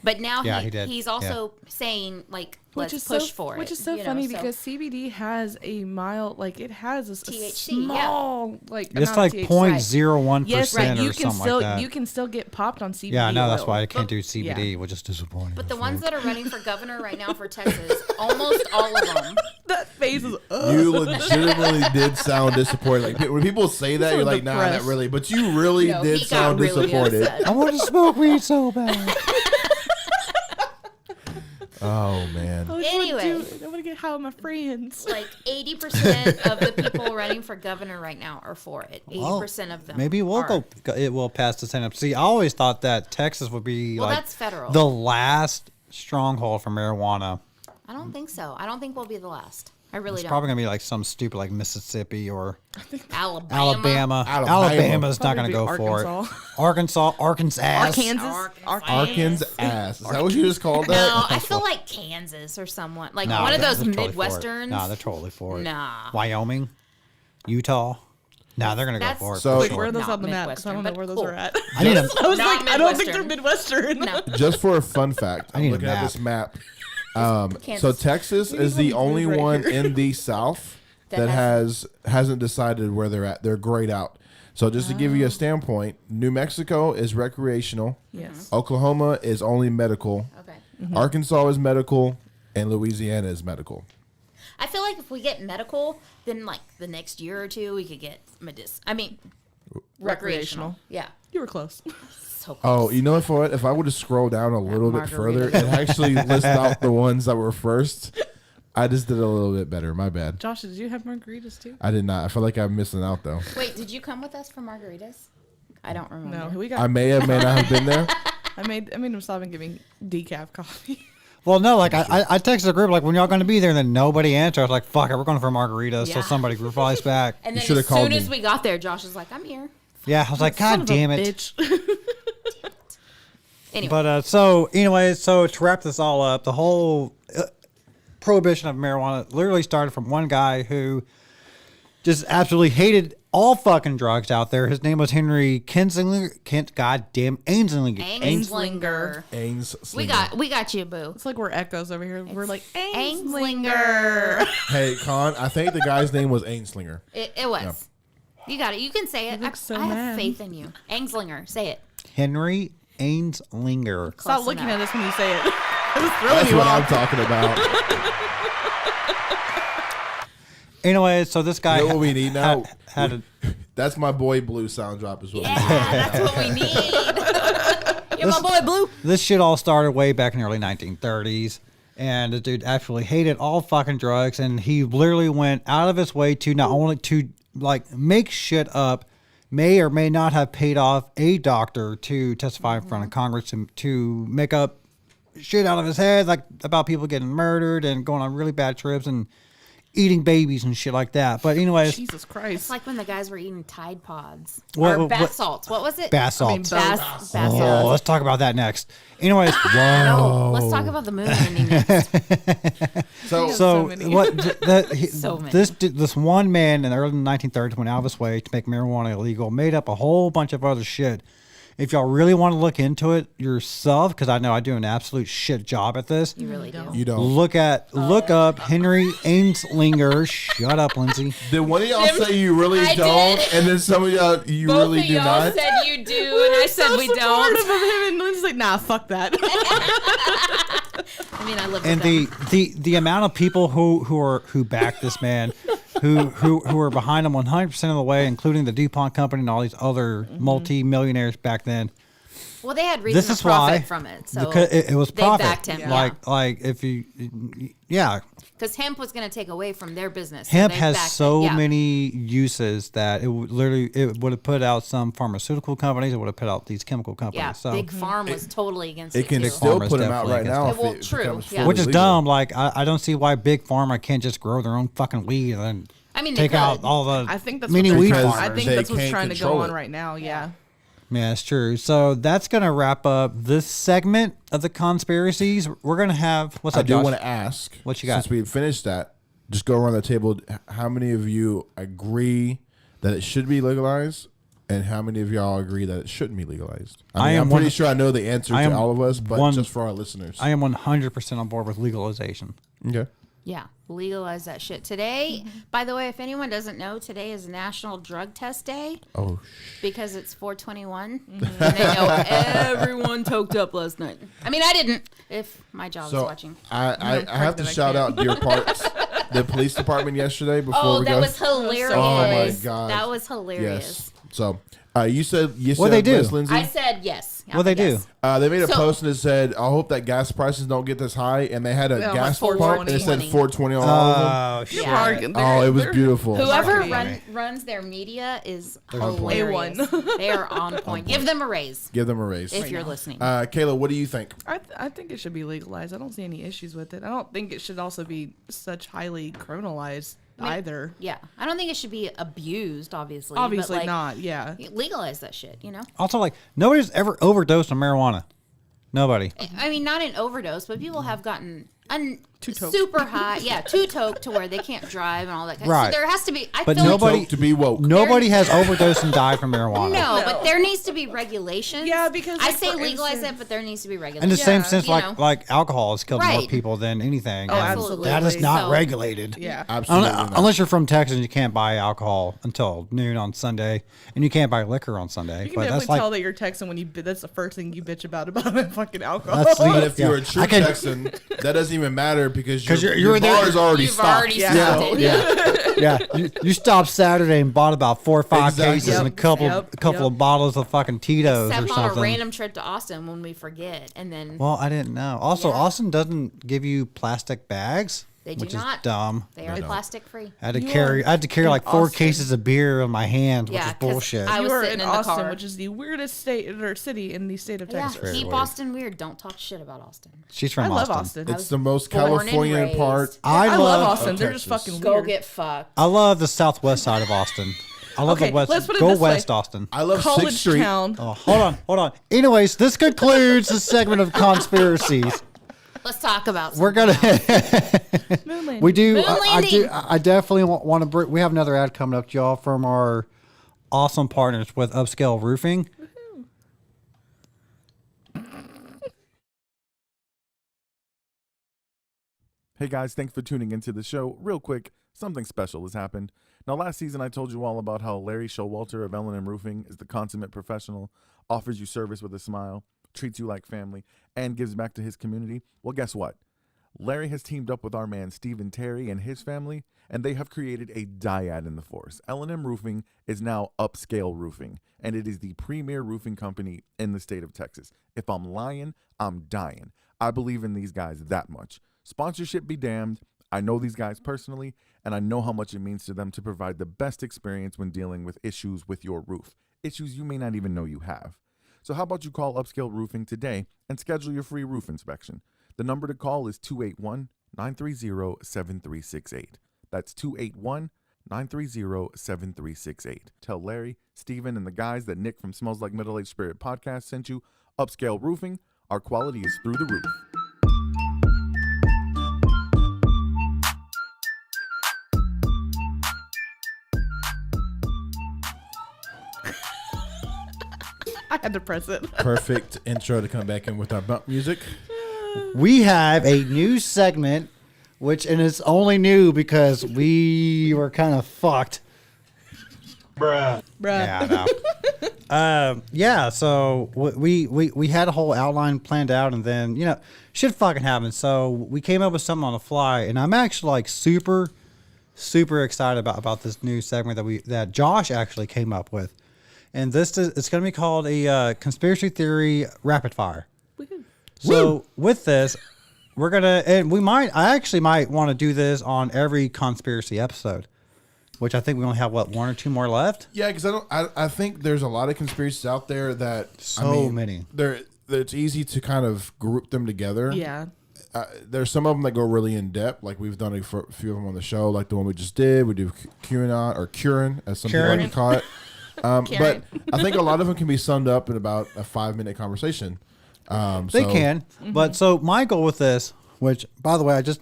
but now Yeah, he did. he's also saying like Which let's is push so, for it. which is so you know, funny so- because CBD has a mild, like it has a THC, small, like It's amount like of THC. 0.01% Yes, right. or You can something still like that. you can still get popped on CBD. Yeah, I know. That's oil. why I can't But- do CBD, yeah. which is disappointing. But the ones that are running for governor right now for Texas, almost all of them. That face is. You legitimately did sound disappointed. Like when people say that, you're like, nah, not depressed. really. But you really No, did he got sound really disappointed. upset. I want to smoke weed so bad. Oh man. Anyway. I want to get high with my friends. Like 80% of the people running for governor right now are for it. 80% of them. Maybe we'll are. go. It will pass the Senate. See, I always thought that Texas would be Well, like that's federal. the last stronghold for marijuana. I don't think so. I don't think we'll be the last. I really It's don't. probably gonna be like some stupid like Mississippi or Alabama. Alabama's not Probably gonna be go for Arkansas. it. Arkansas. Arkansas ass. Is that what you just called that? No, I feel like Kansas or someone. Like No, one of they're those totally for it. Midwesterns. No, they're totally for it. Nah. Wyoming, Utah. No, they're gonna go That's- for it. So- for Wait, sure. where are those Not on the map? Because I don't know Midwestern, where those but are at. I need a. I was Not like, I don't think they're Midwestern. Midwestern. No. Just for a fun fact, I need I'm a looking at map. this map. So Kansas. Texas need is the one only right one here. in the South That that hasn't decided where they're at. They're grayed out. So just to give you a standpoint, New Mexico is recreational. Yes. Oklahoma is only medical. Okay. Arkansas is medical, and Louisiana is medical. I feel like if we get medical, then like the next year or two, we could get recreational. Yeah. You were close. So close. Oh, you know what? If I would have scrolled down a little bit further, it actually lists out the ones that were first. I just did a little bit better. My bad. Josh, did you have margaritas too? I did not. I feel like I'm missing out though. Wait, did you come with us for margaritas? I don't remember. No, we got. I may not have been there. I made him stop and giving decaf coffee. Well, no, like I texted the group like when y'all going to be there, and then nobody answered. I was like, "Fuck it, we're going for margaritas." So Yeah. somebody replies back. And then should've as called soon me. as we got there, Josh was like, "I'm here." Yeah, I was like, Son "God of a damn it!" bitch. Anyway, But so anyway, so to wrap this all up, the whole prohibition of marijuana literally started from one guy who just absolutely hated all fucking drugs out there. His name was Henry Ainslinger. Ainslinger. Ains We got you, boo. It's like we're echoes over here. We're like Ainslinger. Hey, Con, I think the guy's name was Ainslinger. It was. You got it. You can say it. looks so I have mad. faith in you. Ainslinger. Say it. Henry Ainslinger. Stop Close looking enough. at us when you say it. It was throwing That's you what I'm off. talking about. Anyway, so this guy You know what we need now? had a, That's my boy Blue sound drop is what we need. Yeah, that's what we need. You're my boy, Blue. this shit all started way back in the early 1930s. And the dude absolutely hated all fucking drugs. And he literally went out of his way to not only to like make shit up, may or may not have paid off a doctor to testify in front of Congress to make up shit out of his head, like about people getting murdered and going on really bad trips and eating babies and shit like that. But anyways, Jesus Christ. It's like when the guys were eating Tide Pods. What- or what- bath salts. What was it? bath salts. Bath Oh, salts. let's talk about that next. Anyways, No, let's talk about the moon landing next. So, So many. what? So many. This one man in the early 1930s went out of his way to make marijuana illegal, made up a whole bunch of other shit. If y'all really want to look into it yourself, because I know I do an absolute shit job at this, You really do. you don't. look up Henry Ainslinger. Shut up, Lindsay. Did one of y'all say you really I don't, did. and then some of y'all you Both really of do y'all not? said you do, and I said we Supportive don't. of him, and Lynn's like, nah, fuck that. I mean, I live And with them. the amount of people who back this man, who are behind him 100% of the way, including the DuPont company and all these other multi-millionaires back then. Well, they had reason This is to profit why, from it, so because it was they profit. backed him. Like if you, yeah, because hemp was going to take away from their business. hemp they has backed so it. Yeah. many uses that it would have put out some pharmaceutical companies. It would have put out these chemical companies. Yeah, so Big Farm was totally against It it, can too. still Farmers put them out definitely right against now. it. If Well, it true, becomes yeah. fully which is legal. dumb. Like I don't see why Big Pharma can't just grow their own fucking weed and then I mean, they take out could. all the I think that's mini what weed they're- farmers. I think They that's what's can't trying to go control on it. right now. Yeah. Yeah, it's true. So that's gonna wrap up this segment of the conspiracies. We're gonna have what's I up, do Josh? want to ask, What you got? Since we finished that, just go around the table. How many of you agree that it should be legalized, and how many of y'all agree that it shouldn't be legalized? I am I'm pretty one- sure I know the answer I to am all of us, but one- just for our listeners. I am 100% on board with legalization. Okay. Yeah, legalize that shit. Today, by the way, if anyone doesn't know, today is National Drug Test Day Oh, because it's 421. And they know everyone toked up last night. I mean, I didn't, if my job was so watching. I have to pregnant, I shout out can't. Deer Parks, the police department yesterday. Before Oh, we that go. was hilarious. Oh my God. That was hilarious. Yes. So you said What'd they do? Miss Lindsay? I said yes. What'd they do? Yes. They made a So- post and it said, "I hope that gas prices don't get this high." And they had a Yeah, gas like pump and it said 420. 420 on all of them. Oh, shit. Yeah. Oh, it was beautiful. Whoever Marketing. runs their media is on point. hilarious. They are on point. Give them a raise Give them a raise. if you're listening. Kayla, what do you think? I think it should be legalized. I don't see any issues with it. I don't think it should also be such highly criminalized either. Yeah, I don't think it should be abused. Obviously, Obviously but like, not. Yeah. Legalize that shit. You know. Also, like, nobody's ever overdosed on marijuana. Nobody. I mean, not an overdose, but people have gotten Too-toked. super high. Yeah, too toked to where they can't drive and all that. Right. So there has to be. I But feel nobody- Vote to be woke. Nobody has overdosed and died from marijuana. No, but there needs to be regulations. Yeah, because, I like, say for legalize instance- it, but there needs to be In regulations. the same Yeah, sense, you know. like alcohol has killed more Right. people than anything. Oh, and absolutely. That is not So- regulated. Yeah. Absolutely not. Unless you're from Texas, you can't buy alcohol until noon on Sunday, and you can't buy liquor on Sunday. You can but definitely that's like tell that you're Texan when you. That's the first thing you bitch about fucking alcohol. That's the- But if you're a Yeah. true I can- Texan, that doesn't even matter because you're your there- bar is already You've stocked. already Yeah. stopped it. yeah. You stopped Saturday and bought about 4 or 5 Exactly. cases and a Yep. couple Yep. of bottles of fucking Tito's Except or on a something. random trip to Austin when we forget, and then Well, I didn't know. Also, Yeah. Austin doesn't give you plastic bags, they do which not. is dumb. They are plastic free. I had to You carry. are I had to carry in like 4 Austin. cases of beer in my hand, which Yeah, is 'cause bullshit. I was You are sitting in in the Austin, car. which is the weirdest state or city in the state of Yeah, Texas. very keep weird. Austin weird. Don't talk shit about Austin. She's from I love Austin. Austin. It's the most born and Californian part. raised. I love of Austin. They're just Texas. fucking Go weird. get fucked. I love the southwest side of Austin. I love Okay, the west. let's put it Go this way. west, Austin. I love 6th College Street. town. Oh, hold on. Anyways, this concludes the segment of conspiracies. Let's talk about. We're gonna. Moon landing. We do. Moon I do. landing. I definitely want to bring. We have another ad coming up, y'all, from our awesome partners with Upscale Roofing. Hey guys, thanks for tuning into the show. Real quick, something special has happened. Now, last season I told you all about how Larry Showalter of L&M Roofing is the consummate professional, offers you service with a smile, treats you like family, and gives back to his community. Well, guess what? Larry has teamed up with our man Stephen Terry and his family, and they have created a dyad in the force. L&M Roofing is now Upscale Roofing, and it is the premier roofing company in the state of Texas. If I'm lying, I'm dying. I believe in these guys that much. Sponsorship be damned. I know these guys personally, and I know how much it means to them to provide the best experience when dealing with issues with your roof, issues you may not even know you have. So how about you call Upscale Roofing today and schedule your free roof inspection? The number to call is 281-930-7368. That's 281-930-7368. Tell Larry, Steven, and the guys that Nick from Smells Like Middle-Aged Spirit podcast sent you. Upscale Roofing, our quality is through the roof. I had to press it. Perfect intro to come back in with our bump music. We have a new segment, and it's only new because we were kind of fucked. Bruh. Yeah, I know. Yeah, so we had a whole outline planned out, and then shit fucking happened. So we came up with something on the fly, and I'm actually like super excited about this new segment that Josh actually came up with. and it's going to be called a conspiracy theory rapid fire. So with this, we're gonna, and I actually might want to do this on every conspiracy episode, which I think we only have one or two more left. Yeah, because I think there's a lot of conspiracies out there that Many. It's easy to kind of group them together. Yeah. There's some of them that go really in depth, like we've done a few of them on the show, like the one we just did. We do QAnon or Curran, as some people like to call it. But I think a lot of them can be summed up in about a 5-minute conversation. They can, but so my goal with this, which by the way I just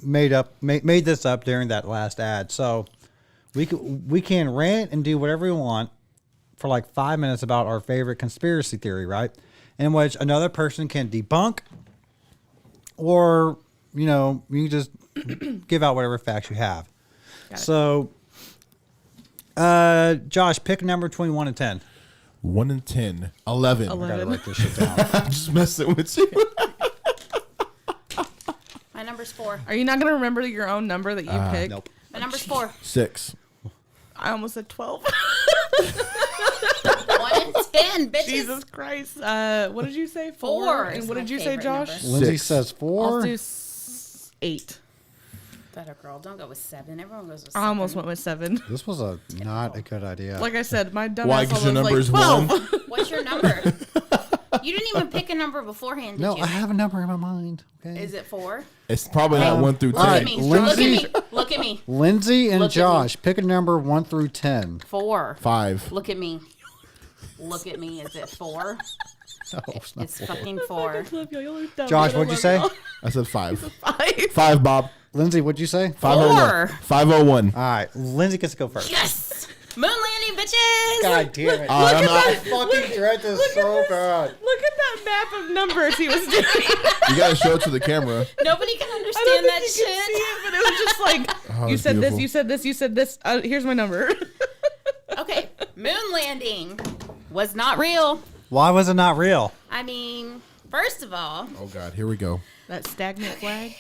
made this up during that last ad, so we can rant and do whatever we want for like 5 minutes about our favorite conspiracy theory, right? In which another person can debunk, or you can just give out whatever facts you have. So, Josh, pick a number between 1 and 10. 1 and 10, 11. I gotta write this shit down. I'm just messing with you. My number's 4. Are you not going to remember your own number that you picked? Nope. My number's 4. 6. I almost said 12. 1 and 10, bitches. Jesus Christ. What did you say? 4. And is what my did you say, favorite Josh? number. Lindsay 6. says 4. I'll do 8. That a girl. Don't go with 7. Everyone goes with I 7. almost went with 7. This was not a good idea. Like I said, my dumb Why? ass Because your almost number like is 12. 1. What's your number? You didn't even pick a number beforehand, did no, you? I have a number in my mind. Okay. Is it 4? It's probably not 1 through 10. Look All at right, me. Lindsay- Look at me. Look at me. Lindsay and Look at Josh, pick a number 1 through 10. 4. 5. Look at me. Look at me. Is it 4? No, it's not It's fucking 4. Josh, what'd you say? I said 5. 5. 5, Bob. Lindsay, what'd you say? 501. 501. All right, Lindsay gets to go first. Yes! Moon landing, bitches! God damn it. I'm not, fucking dread this so bad. Look at that map of numbers he was doing. you got to show it to the camera. Nobody can I don't understand think that you shit. can see it, but it was just like, you it's said beautiful. this, you said this, you said this. Here's my number. Okay, moon landing was not real. Why was it not real? I mean, first of all, Oh, God. Here we go. That stagnant flag.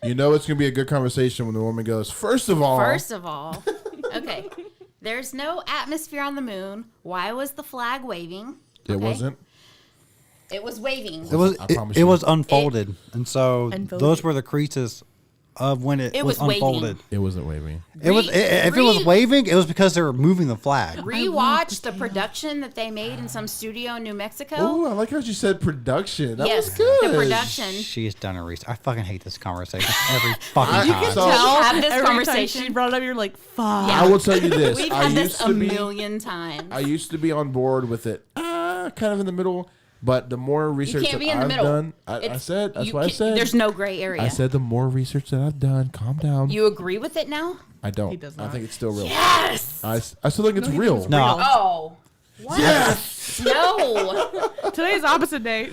You know it's going to be a good conversation when the woman goes, first of all. okay, there's no atmosphere on the moon. Why was the flag waving? It Okay. wasn't. It was waving. I promise It you. was unfolded, and so Unfolded. those were the creases of when it was was waving. unfolded. It wasn't waving. It was if it was waving, it was because they were moving the flag. Rewatch the production that they made in some studio in New Mexico. Oh, I like how you said production. That yes, was good. the production. She's done a research. I fucking hate this conversation every fucking You time. can So have this Every time conversation. she brought it up, you're like, fuck. Yeah. I will tell you this. We've I had used this a to be. million times. I used to be on board with it, kind of in the middle. But the more You research can't that be in the I've middle. done, I It's- said that's you what I can't- said. There's no gray area. I said the more research that I've done, calm down. You agree with it now? I don't. He does I not. think it's still real. Yes. I still think it's real. No, Oh. What? Yes. No. Today's opposite day.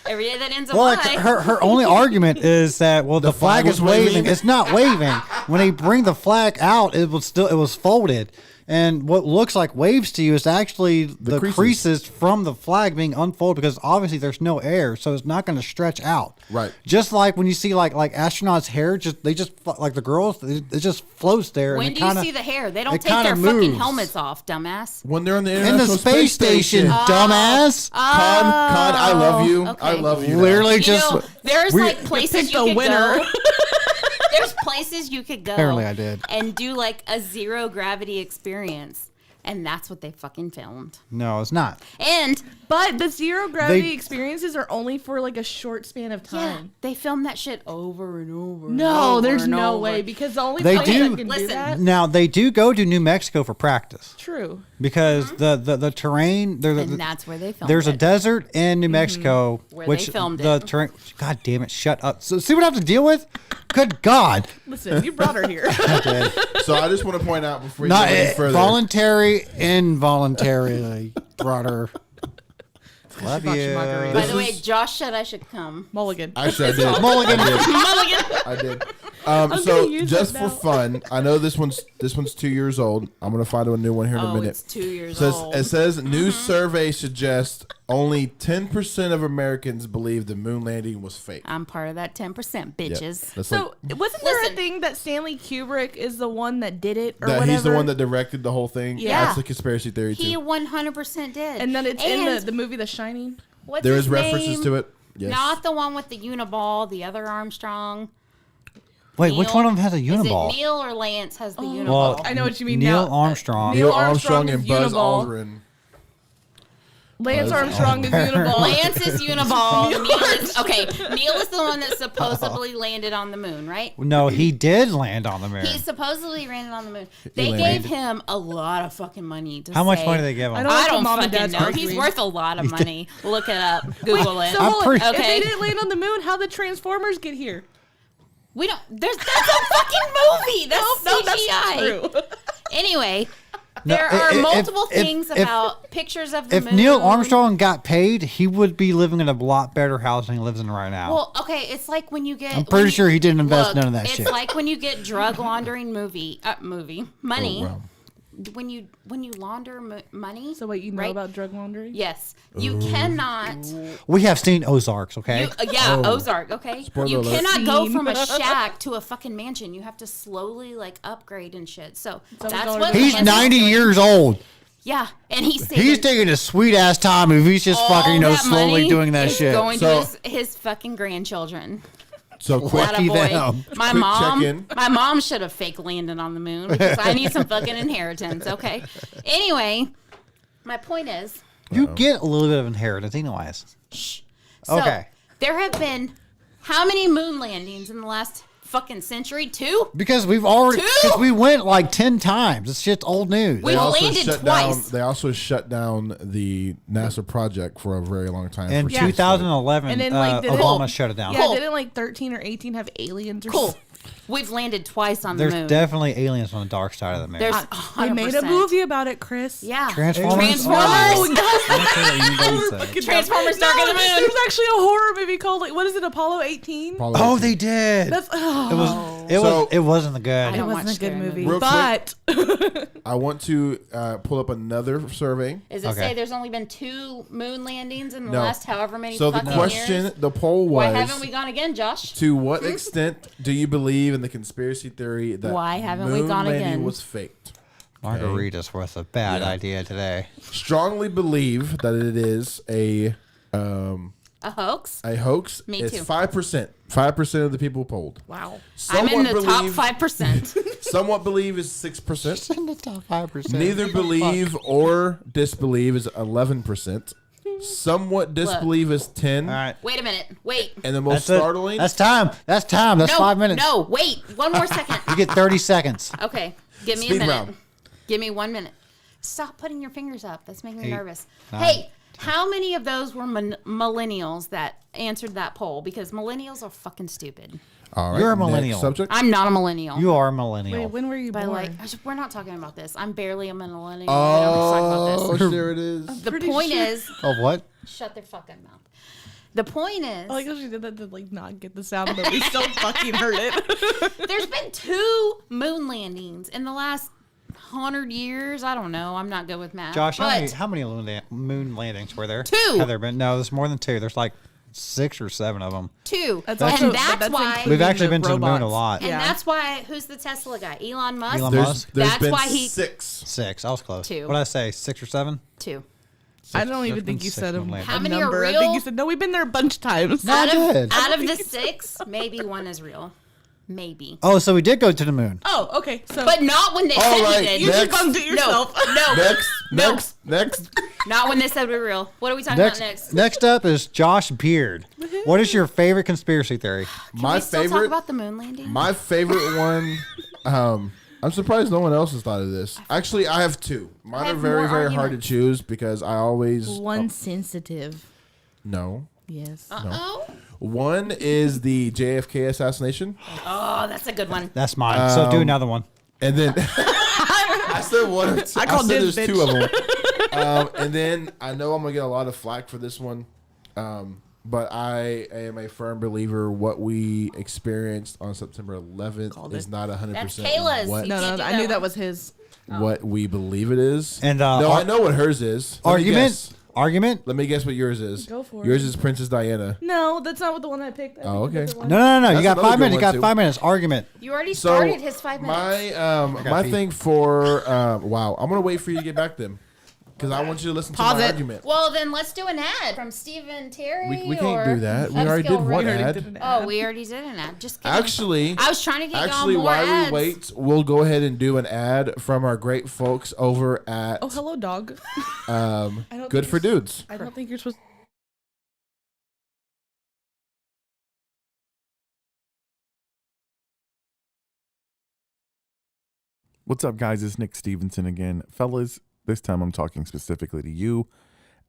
Every day that ends in well, Y. like, her only argument is that the flag flag is was waving. waving? It's not waving. When they bring the flag out, it was folded. And what looks like waves to you is actually the creases from the flag being unfolded, because obviously there's no air, so it's not going to stretch out. Right. Just like when you see like astronauts' hair, they just like the girls, it just floats there. When and do you see the hair? They don't it take their kinda fucking moves. helmets off, dumbass. When they're on the in the International space station, dumbass? Con, I love you. okay. I love you. now. Literally You just. know, there's we- like places picked you a could winner. go. There's places you could go. Apparently I did. And do like a zero gravity experience. And that's what they fucking filmed. No, it's not. And But the zero gravity They- experiences are only for like a short span of yeah, time. they filmed that shit over and over. and No, over there's and no over. way, because the only They place do- that can Listen. do that. Now they do go to New Mexico for practice True. because the terrain And that's where they filmed there's a it. desert in New Mexico Where they which filmed the it. terrain. God damn it! Shut up. So see what I have to deal with? Good God! Listen, you brought her here. So I just want to point out before you Not go any further. voluntary, involuntarily brought her. Love brought you you. margarita. By the way, Josh said I should come. Mulligan. Actually, I did. Mulligan. I did. I did. gonna So use just it for now. fun, I know this one's 2 years old. I'm gonna find a new one here in a minute. It's 2 years Says, old. it says new survey suggests only 10% of Americans believe the moon landing was fake. I'm part of that 10%, bitches. That's So wasn't there a Listen. thing that Stanley Kubrick is the one that did it or that whatever? he's the one that directed the whole thing. Yeah. That's the conspiracy theory He too. 100% did. and then it's in the movie The Shining. What's There his is references name? to it. Yes. Not the one with the uniball, the other Armstrong. Wait, which Neil- one of them has a Is uniball? it Neil or Lance has the uniball? Well, I know what you mean Neil now. Armstrong. Neil Neil Armstrong Armstrong and is Buzz Uniball. Aldrin. Lance Armstrong is Uniball. Lance is uniball. Neil is the one that supposedly landed on the moon, right? No, he did land on the moon. He supposedly landed on the moon. They landed. gave him a lot of fucking money to How much say- money did they give him? I don't- I What don't Mom and fucking Dad's know. He's arguing. worth a lot of money. Look it up. Google it. So hold on. pretty- If Okay. they didn't land on the moon, how the Transformers get here? We don't. That's a fucking movie. That's CGI. That's true. Anyway, No, there are if- multiple if- things if- about pictures of the If moon. Neil Armstrong got paid, he would be living in a lot better house than he lives in right now. Well, okay, it's like when you get. I'm pretty sure he didn't invest look, none of that it's shit. It's like when you get drug laundering money. Oh, wow. When you launder money. So what you know right? about drug laundering? Yes, you cannot. We have seen Ozarks, okay? Ozark. Okay, Spoiler you alert. cannot go Scene. from a shack to a fucking mansion. You have to slowly like upgrade and shit. So what that's dollar what bill He's Lance 90 years old. Yeah, and he's He's taking a sweet ass time if he's just fucking, that slowly money doing that is shit. Going So- to his fucking grandchildren. So quick, Lucky Attaboy. them. My Quick mom, check-in. my mom should have fake landed on the moon because I need some fucking inheritance. Okay. Anyway, my point is, You get a little bit of inheritance anyways. so Okay. there have been how many moon landings in the last fucking century? 2. Because we've already, Two? because we went like 10 times. It's just old news. We've also landed shut twice. down. They also shut down the NASA project for a very long time. In for space flight. 2011, And then, like, did it- Obama shut it down. Yeah, Cool. didn't like 13 or 18 have aliens or Cool. something? We've landed twice on There's the moon. definitely aliens on the dark side of the moon. There's They made a 100%. movie about it, Chris. Yeah. Transformers? Transformers. Oh, Transformers Dark of the Moon. There's actually a horror movie called, like, what is it, Apollo 18? Apollo Oh, 18. they did. That's, It wasn't good. I it don't wasn't watch a good scary movie. Real But I want to pull up another survey. Does it Okay. say there's only been 2 moon landings in the No. last however many So the fucking question, years? the poll Why was, haven't we gone again, Josh? to what extent do you believe in the conspiracy theory that Why haven't we moon gone landing again? was faked? Margarita's was a bad Yeah. idea today. Strongly believe that it is a hoax? hoax. Me It's too. 5%. 5% of the people polled. wow. I'm in the top believe- 5%. Somewhat believe is 6%. In the top 5%. Neither believe or disbelieve is 11%. Somewhat disbelieve is 10. All right. Wait a minute. Wait. And the most That's it. startling, That's time. That's time. That's No, 5 minutes. No, wait. One more second. You get 30 seconds. Okay. Give me Speed a minute. round. Give me 1 minute. Stop putting your fingers up. That's making me 8, nervous. 9. Hey, how many of those were millennials that answered that poll? Because millennials are fucking stupid. all right, You're a next millennial. subject. I'm not a millennial. You are a millennial. Wait, when were you But born? like, we're not talking about this. I'm barely a millennial. We don't talk about this. there it is. The pretty point sure- is, Oh, what? shut their fucking mouth. The point is, I like how she did that to like not get the sound, but we still fucking heard it. there's been 2 moon landings in the last 100 years. I don't know. I'm not good with math. Josh, but how many moon landings were there? 2. Have there been? No, there's more than 2. There's like 6 or 7 of them. 2. That's and also- that's that's why. including We've actually the been to the moon a robots. lot. And Yeah. that's why. Who's the Tesla guy? Elon Musk. Elon There's Musk? That's been why he- 6. 6. I was close. 2. What did I say? 6 or 7? 2. I don't even There's think been you 6 said a, moon a landings. How many are number. I think real? you said no. We've been there a bunch of times. No, I did. Out of the 6, maybe 1 is real. Maybe. Oh, so we did go to the moon. Oh, okay. So, But not when they All said right, we did. you next. debunked it yourself. No. Next, No. next. Not when they said we're real. What are we talking about next? Next up is Josh Beard. What is your favorite conspiracy theory? Can My we still talk favorite, about the moon landing? my favorite one. I'm surprised no one else has thought of this. Actually, I have 2. Mine I are have very, more very hard to arguments. choose because I always one sensitive. no. Yes. Oh. One is the JFK assassination, Oh, that's a good one. That's mine. So do another one. and then I said one. Or two. I called said dibs, there's 2 of them. And then I know I'm gonna get a lot of flack for this one, but I am a firm believer what we experienced on September 11th Called is it. not 100% That's Kayla's. what, No, Can't do I that knew that one. was his. what we believe it is. And no, I know what hers is. Let me guess. Argument? Let me guess what yours is. Go for yours it. is Princess Diana. No, that's not the one I picked. I picked a okay. different No, one. You That's got another 5 minutes. You good got one, too. 5 minutes. Argument. You already So started his 5 minutes. my pee. thing for wow, I'm gonna wait for you to get back then, because I want you to listen to Pause my it. argument. Well, then let's do an ad from Stephen Terry. We can't or do that. We Upscale already did one Radio. ad. Oh, we already did an ad. Just kidding. Actually, I was trying to get y'all more while ads. we wait, we'll go ahead and do an ad from our great folks over at Oh, hello, dog. don't Good think for Dudes. I don't think you're supposed. What's up, guys? It's Nick Stevenson again. Fellas, this time I'm talking specifically to you,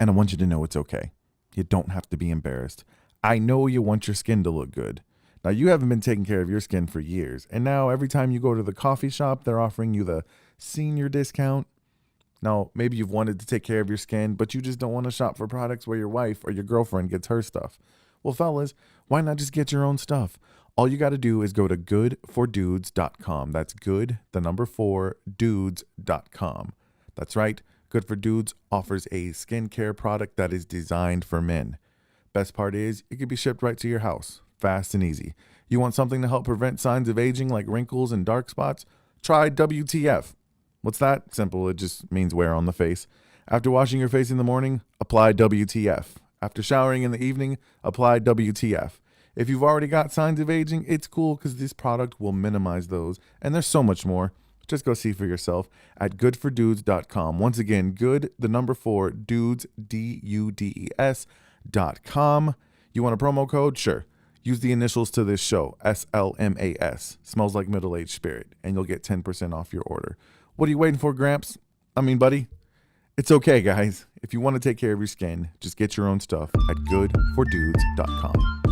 and I want you to know it's okay. You don't have to be embarrassed. I know you want your skin to look good. Now, you haven't been taking care of your skin for years, and now every time you go to the coffee shop, they're offering you the senior discount. Now, maybe you've wanted to take care of your skin, but you just don't want to shop for products where your wife or your girlfriend gets her stuff. Well, fellas, why not just get your own stuff? All you got to do is go to goodfordudes.com. That's good, the number 4, dudes.com. That's right. Good for Dudes offers a skincare product that is designed for men. Best part is it can be shipped right to your house, fast and easy. You want something to help prevent signs of aging like wrinkles and dark spots? Try WTF. What's that? Simple. It just means wear on the face. After washing your face in the morning, apply WTF. After showering in the evening, apply WTF. If you've already got signs of aging, it's cool because this product will minimize those. And there's so much more. Just go see for yourself at goodfordudes.com. Once again, good, the number 4, dudes, DUDES.com. You want a promo code? Sure. Use the initials to this show, SLMAS. Smells like middle-aged spirit. And you'll get 10% off your order. What are you waiting for, Gramps? I mean, buddy. It's okay, guys. If you want to take care of your skin, just get your own stuff at goodfordudes.com.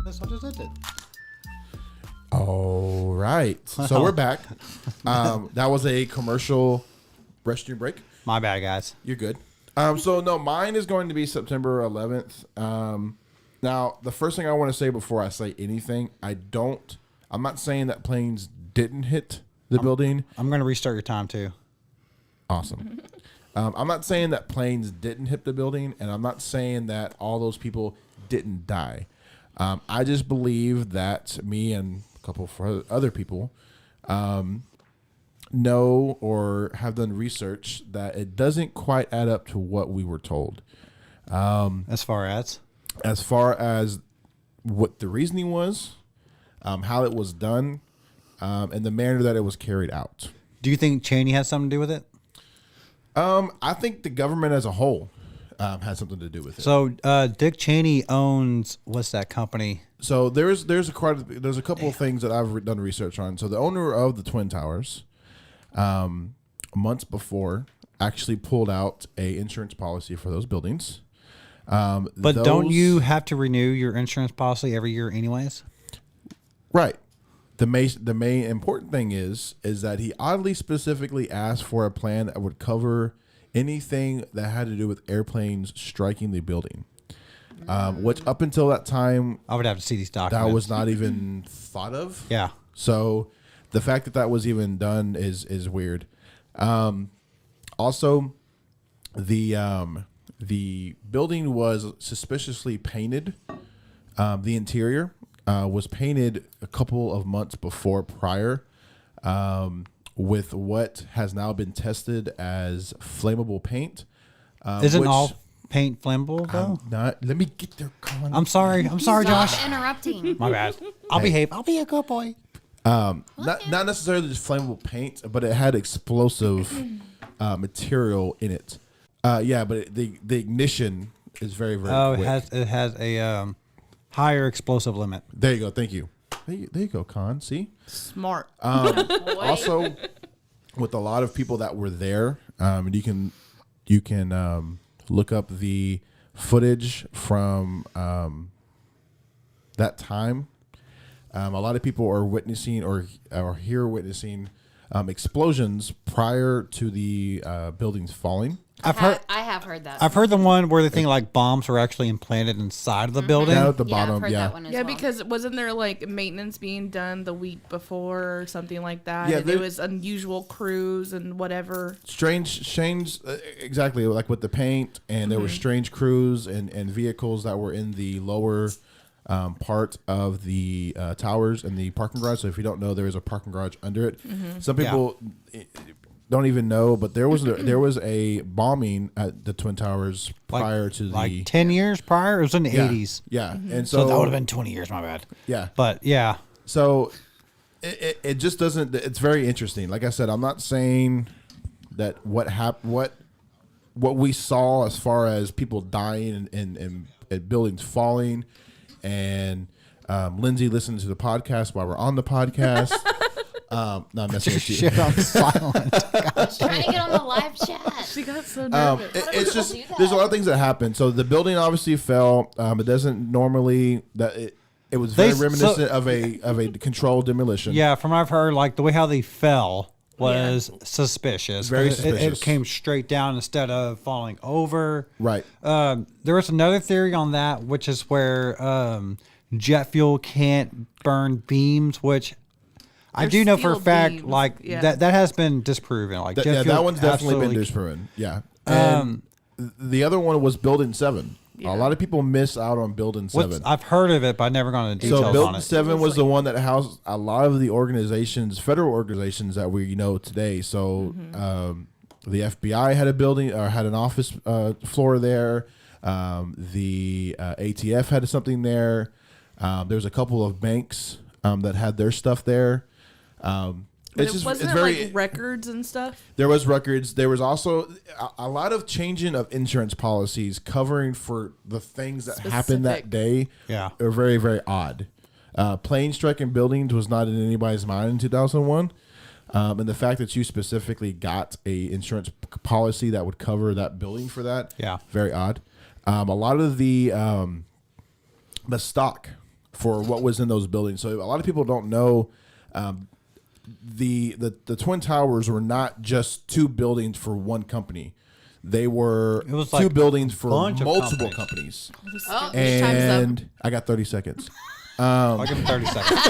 That's what I just did. All right, so we're back. That was a commercial restroom break. My bad, guys. You're good. So no, mine is going to be September 11th. Now, the first thing I want to say before I say anything, I'm not saying that planes didn't hit the building. I'm going to restart your time, too. Awesome. I'm not saying that planes didn't hit the building, and I'm not saying that all those people didn't die. I just believe that me and a couple of other people know or have done research that it doesn't quite add up to what we were told. As far as what the reasoning was, how it was done, and the manner that it was carried out. Do you think Cheney has something to do with it? I think the government as a whole has something to do with it. So Dick Cheney owns, what's that company? So there's a couple of things that I've done research on. So the owner of the Twin Towers, months before, actually pulled out a insurance policy for those buildings. But don't you have to renew your insurance policy every year anyways? Right. The main important thing is that he oddly specifically asked for a plan that would cover anything that had to do with airplanes striking the building. Which up until that time, I would have to see these documents. that was not even thought of. Yeah. So the fact that that was even done is weird. Also, the building was suspiciously painted. The interior was painted a couple of months prior, with what has now been tested as flammable paint. Isn't which all paint flammable though? I'm not. Let me get there, Colin. I'm sorry, Stop Josh. interrupting. My bad. I'll behave. I'll be a good boy. Not necessarily just flammable paint, but it had explosive material in it. Yeah, but the ignition is very, very quick. It has a higher explosive limit. There you go. Thank you. There you go, Con. See? Smart. Also, with a lot of people that were there, and you can look up the footage from that time. A lot of people are witnessing or witnessing explosions prior to the buildings falling. I have heard that. I've heard the one where they think like bombs were actually implanted inside of the building. Down at the I've bottom, heard that one as Yeah, well. because wasn't there like maintenance being done the week before or something like that? Yeah, and it was unusual crews and whatever. Strange, exactly, like with the paint, and there were strange crews and vehicles that were in the lower part of the towers and the parking garage. So if you don't know, there is a parking garage under it. Some people don't even know, but there was a bombing at the Twin Towers prior to like 10 years prior. It was in the 80s. Yeah, and So so that would have been 20 years. My bad. yeah. But yeah, So it just doesn't. It's very interesting. Like I said, I'm not saying that what we saw as far as people dying and buildings falling, and Lindsay listening to the podcast while we're on the podcast. No, I'm messing with you. shit, I'm silent. Trying to get on the live chat. She got so nervous. It's just do that? there's a lot of things that happen. So the building obviously fell. It doesn't normally that it was very reminiscent of a controlled demolition. Yeah, from what I've heard, like the way how they fell was suspicious. Very 'Cause suspicious. It came straight down instead of falling over. Right. There was another theory on that, which is where jet fuel can't burn beams, which I They're do know for a steel fact, beams, like yeah. that has been disproven. Like jet fuel that one's definitely been absolutely- disproven. Yeah. And the other one was Building 7. A lot of people miss out on Building 7. I've heard of it, but I've never gone into details So on Building it. 7 was the one that housed a lot of the organizations, federal organizations that we know today. So the FBI had a building or had an office floor there. The ATF had something there. There's a couple of banks that had their stuff there. But wasn't it like records and stuff? There was records. There was also a lot of changing of insurance policies covering for the things that happened that Specific. day. Yeah. Are very, very odd. Plane striking buildings was not in anybody's mind in 2001. And the fact that you specifically got a insurance policy that would cover that building for that, very odd. A lot of the stock for what was in those buildings. So a lot of people don't know the Twin Towers were not just two buildings for one company. They were It was two like buildings for bunch of multiple companies. Oh, time's up. And I got 30 seconds. I'll give him 30 seconds.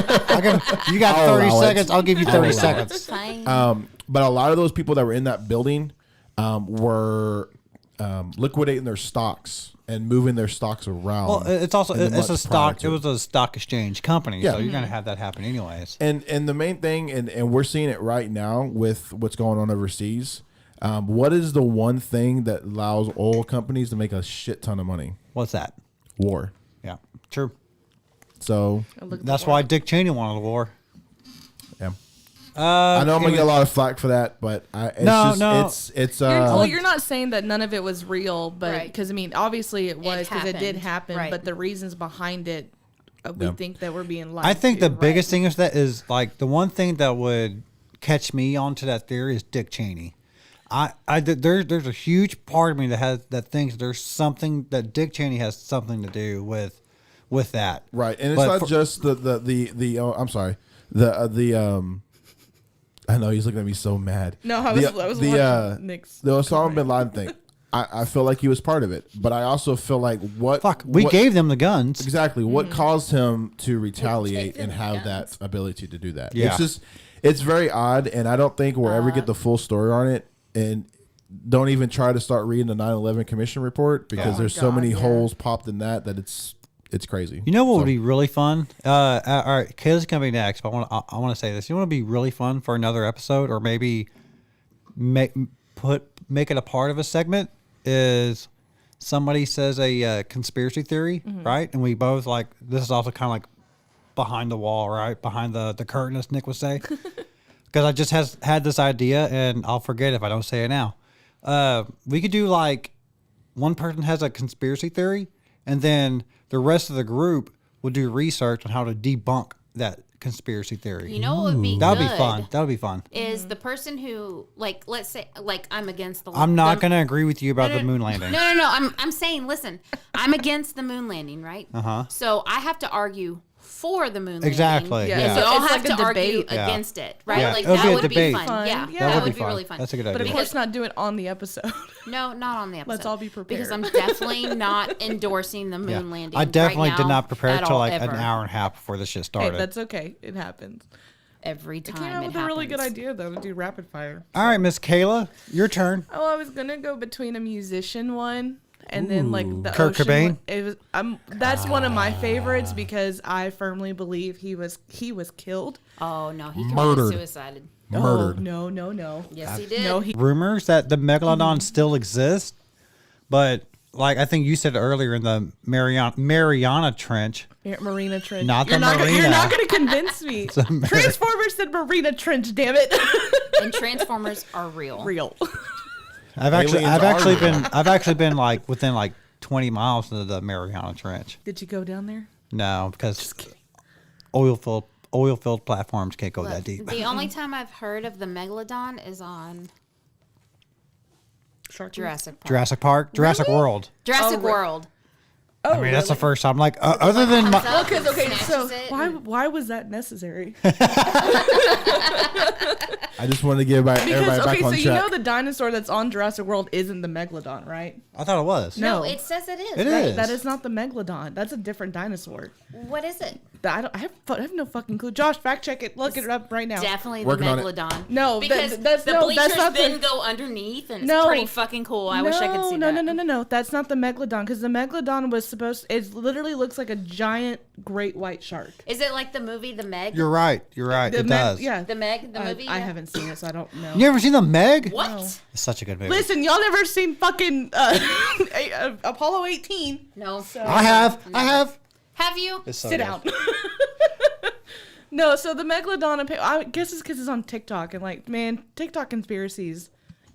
You got I'll 30 allow it. seconds. I'll give you 30 allow it. seconds. Fine. But a lot of those people that were in that building were liquidating their stocks and moving their stocks around. Well, it's also in the it's a months prior stock. to It was a stock exchange company, Yeah. so you're gonna have that happen anyways. And the main thing, and we're seeing it right now with what's going on overseas. What is the one thing that allows oil companies to make a shit ton of money? What's that? War. Yeah, true. So That's why Dick Cheney wanted a war. yeah. I know I'm gonna get a lot of flack for that, but it's You're not saying that none of it was real, but Right. because I mean, obviously it was because it did happened. happen. Right. But the reasons behind it, we Yeah. think that we're being lied I think to. the biggest thing is that is like the one thing that would catch me onto that theory is Dick Cheney. There's a huge part of me that thinks there's something that Dick Cheney has something to do with that. right, and it's But not for- just the I'm sorry, I know he's looking at me so mad. No, I was watching Nick's the Osama bin Laden thing. I feel like he was part of it, but I also feel like what We what- gave them the guns. exactly Mm-hmm. what caused him to retaliate them and the have guns. that ability to do that. Yeah. It's just it's very odd, and I don't think we'll ever get the full story on it. And don't even try to start reading the 9/11 Commission report because Oh there's my so God, many yeah. holes popped in that it's crazy. You know what So- would be really fun? All right, Kayla's gonna be next, but I want to say this. You want to be really fun for another episode, or maybe make it a part of a segment. Is somebody says a conspiracy theory, right? And we both like this is also kind of like behind the wall, right? Behind the curtain, as Nick would say. Because I just had this idea, and I'll forget if I don't say it now. We could do like one person has a conspiracy theory, and then the rest of the group will do research on how to debunk that conspiracy theory. You know what would be That would good be fun. That would be fun. is the person who, like, let's say, like, I'm against the. I'm not the- going to agree with you about the moon landing. No. I'm saying, listen, I'm against the moon landing, right? So I have to argue for the moon landing. Exactly. Yeah. Yeah. So y'all It's have like a to argue debate. against it, right? Yeah. Like It'll be that a would debate. be fun. Yeah, Fun. that would be fun. really fun. That's a good But idea. of course, not do it on the episode. No, not on the episode. Let's all be Because prepared. I'm definitely not endorsing the moon landing. I definitely right did now not prepare at till all, like ever. an hour and a half before this shit Hey, started. that's okay. It happens. Every I time came out it with a really good happens. idea though to do rapid fire. All right, Miss Kayla, your turn. Oh, I was gonna go between a musician one and then like the Kurt ocean Cobain? one. It was that's one of my favorites because I firmly believe he was killed. Oh no, he committed Murdered. suicide. Murdered. Oh, no. Yes, he did. No, he Rumors that the megalodon still exists, but like I think you said earlier in the Mariana Trench. Marina Trench. Not you're the not, Marina. You're not gonna convince me. Transformers said Marina Trench. Damn it. And Transformers are real. Real. I've actually been like within like 20 miles of the Mariana Trench. Did you go down there? No, because oil-filled platforms can't go that Look, deep. the only time I've heard of the megalodon is on Shark Jurassic Park. Jurassic World. Jurassic Oh, World. Oh, I mean, that's the really? first time. Like, other than my, Comes up, Because okay, so snatches it, why was that necessary? I just wanted to get everybody Because back okay, on so you track. know the dinosaur that's on Jurassic World isn't the megalodon, right? I thought it was. No, No. it says it is. It right? is. That is not the megalodon. That's a different dinosaur. What is it? I have no fucking clue. Josh, fact check it. Look it up right now. Definitely the Working on it. megalodon. No, because that's the no, bleachers that's not then the- go underneath, and it's No. pretty fucking cool. I wish I could see that. No. That's not the megalodon because the megalodon was supposed. It literally looks like a giant great white shark. Is it like the movie The Meg? You're right. It does. Yeah, The Meg, the movie. I yeah. haven't seen it, so I don't know. You ever seen the Meg? What? No. It's such a good movie. Listen, y'all never seen fucking Apollo 18? No. I have. Have you? It's so Sit good. down. No, so the megalodon. I guess it's because it's on TikTok, and like, man, TikTok conspiracies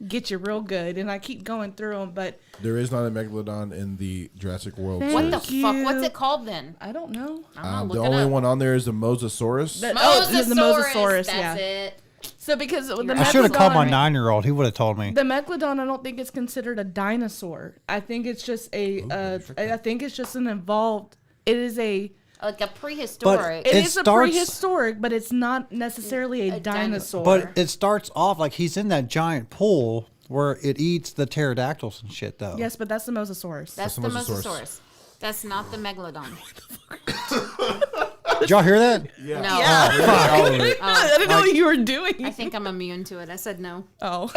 get you real good, and I keep going through them, but There is not a megalodon in the Jurassic World. Thank What the series. fuck? you. What's it called then? I don't know. I'm not The looking only up. one on there is the Mosasaurus. The Mosasaurus. Mosasaurus, That's yeah. it. So because the I should have called my megalodon- 9-year-old. He would have told me. The megalodon, I don't think it's considered a dinosaur. I think it's just I think it's just an evolved. It is a. Like a prehistoric. It It is a starts- prehistoric, but it's not necessarily a dinosaur. But it starts off like he's in that giant pool where it eats the pterodactyls and shit, though. yes, but that's the Mosasaurus. That's the the Mosasaurus. Mosasaurus. That's not the megalodon. Did y'all hear that? Yeah. No. I didn't know what you were doing. I think I'm immune to it. I said no. Oh,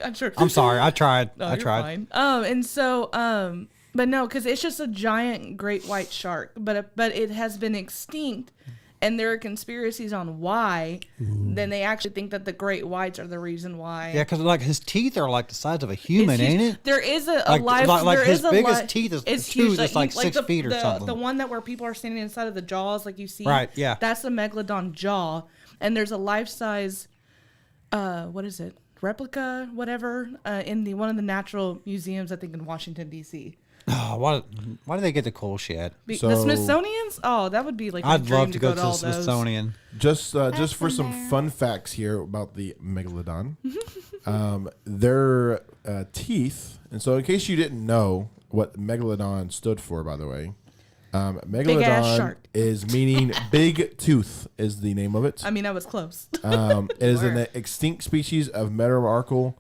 I'm sure. I'm sorry. I tried. No, I you're tried. fine. And so, but no, because it's just a giant great white shark, but it has been extinct, and there are conspiracies on why. Then they actually think that the great whites are the reason why. Yeah, because like his teeth are like the size of a human, It's huge. ain't it? There is a Like- live. like there his is a biggest li- teeth is- it's tooth huge. is like 6 the, feet or the, something. The one that where people are standing inside of the jaws, like you see. Right, yeah. That's the megalodon jaw, and there's a life size. What is it? Replica, whatever, in one of the natural museums, I think in Washington D.C. Oh, why do they get the cool shit? The So- Smithsonian's? Oh, that would be like. my I'd dream love to go to all the those. Smithsonian. Just for some fun facts here about the megalodon, their teeth. And so, in case you didn't know what megalodon stood for, by the way, megalodon shark. is meaning big tooth is the name of it. I mean, I was close. It is an extinct species of metamorphical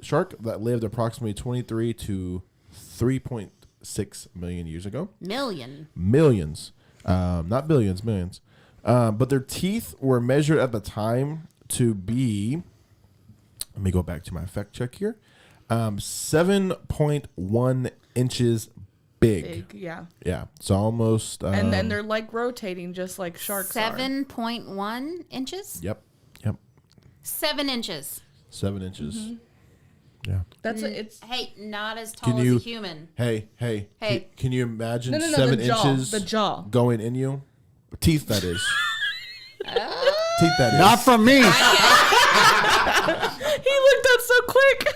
shark that lived approximately 23 to 3.6 million years ago. Millions, not billions, millions. But their teeth were measured at the time to be, let me go back to my fact check here, 7.1 inches big. Yeah. Yeah, so almost. And then they're like rotating just like sharks are. 7.1 inches? Yep. 7 inches. 7 inches. Mm-hmm. Yeah. That's it's Hey, not as tall Can as you- a human. Hey. Hey. Can you imagine No, 7 the jaw, inches the jaw. going in you? Teeth, that is. Teeth, that is. Not from me. He looked up so quick.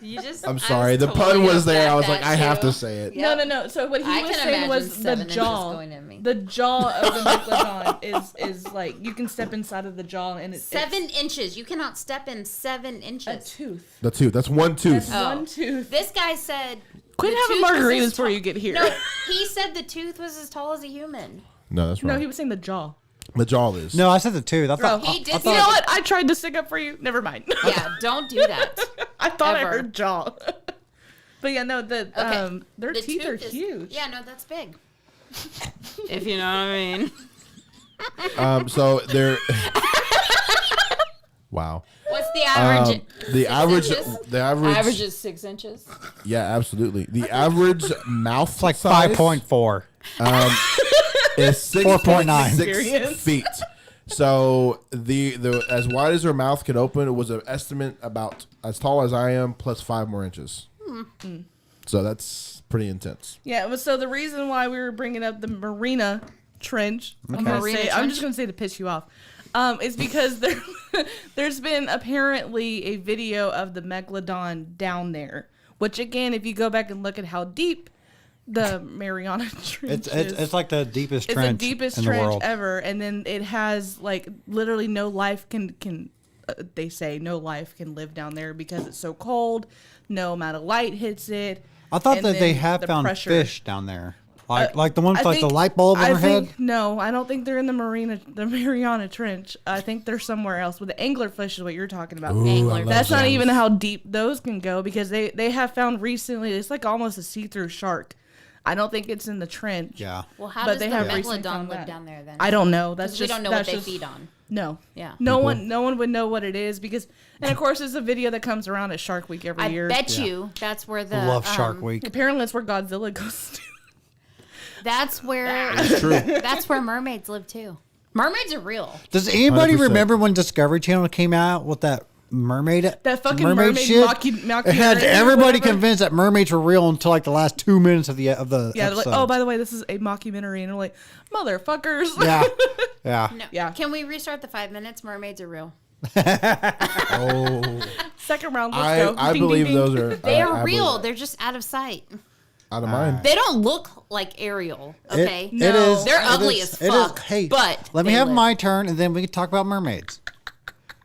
You just. I'm sorry. The pun was there. I was like, I have to say it. Yep. No. So what he I was can saying imagine was 7 the inches jaw. going in me. The jaw of the megalodon is like you can step inside of the jaw and it's 7 inches. You cannot step in 7 a inches. tooth. The tooth. That's one tooth. That's one tooth. This guy said Quit The having tooth is margaritas as before tall- you get here. No, he said the tooth was as tall as a human. No, that's wrong. No, he was saying the jaw. The jaw is. No, I said the tooth. I thought he did I say You thought, know what? I tried to stick up for you. Never mind. Yeah, don't do that. I thought Ever. I heard jaw. But yeah, no, their The teeth are tooth is- huge. Yeah, no, that's big. If you know what I mean. So they're. Wow. What's the average? The average. inches? The average. Average is 6 inches. Yeah, absolutely. The average mouth it's like size 5.4. is 4.9. 6 feet. So the as wide as her mouth could open, it was an estimate about as tall as I am plus 5 more inches. So that's pretty intense. Yeah, so the reason why we were bringing up the Marina Trench, I'm Marina just Trench? going to say to piss you off, is because there's been apparently a video of the Megalodon down there, which again, if you go back and look at how deep the Mariana Trench is. It's like the deepest It's trench the deepest in the trench world. ever, and then it has like literally no life can they say no life can live down there because it's so cold. No amount of light hits it. I thought and that they then have the found pressure. fish down there, like the ones I with like the think- light bulb in I their head. think, no, I don't think they're in the Mariana Trench. I think they're somewhere else. With the anglerfish is what you're talking about. Angler. That's not even how deep those can go because they have found recently it's like almost a see-through shark. I don't think it's in the trench. Yeah. Well, how But does they the have recently megalodon found live that. down there then? I don't know. That's Because just we don't know what that's they just- feed on. No. Yeah. No one would know what it is because, and of course, it's a video that comes around at Shark Week every I year. bet you that's where the I love Shark Week. Apparently, that's where Godzilla goes to. That's where True. that's where mermaids live too. Mermaids are real. Does anybody 100%. remember when Discovery Channel came out with that mermaid? That fucking mermaid mockumentary It had or everybody whatever. convinced that mermaids were real until like the last 2 minutes of the Yeah, they're like, episode. oh, by the way, this is a mockumentary, and they're like, motherfuckers. yeah, yeah. No. Yeah. Can we restart the 5 minutes? Mermaids are real. Oh, Second round, let's go. I Ding, believe ding, ding. those are. They are I real. believe- They're just out of sight. out of mind. They don't look like Ariel. Okay. It No. is. They're it ugly is- as it is- fuck. Hey, but let me they have live. my turn, and then we can talk about mermaids.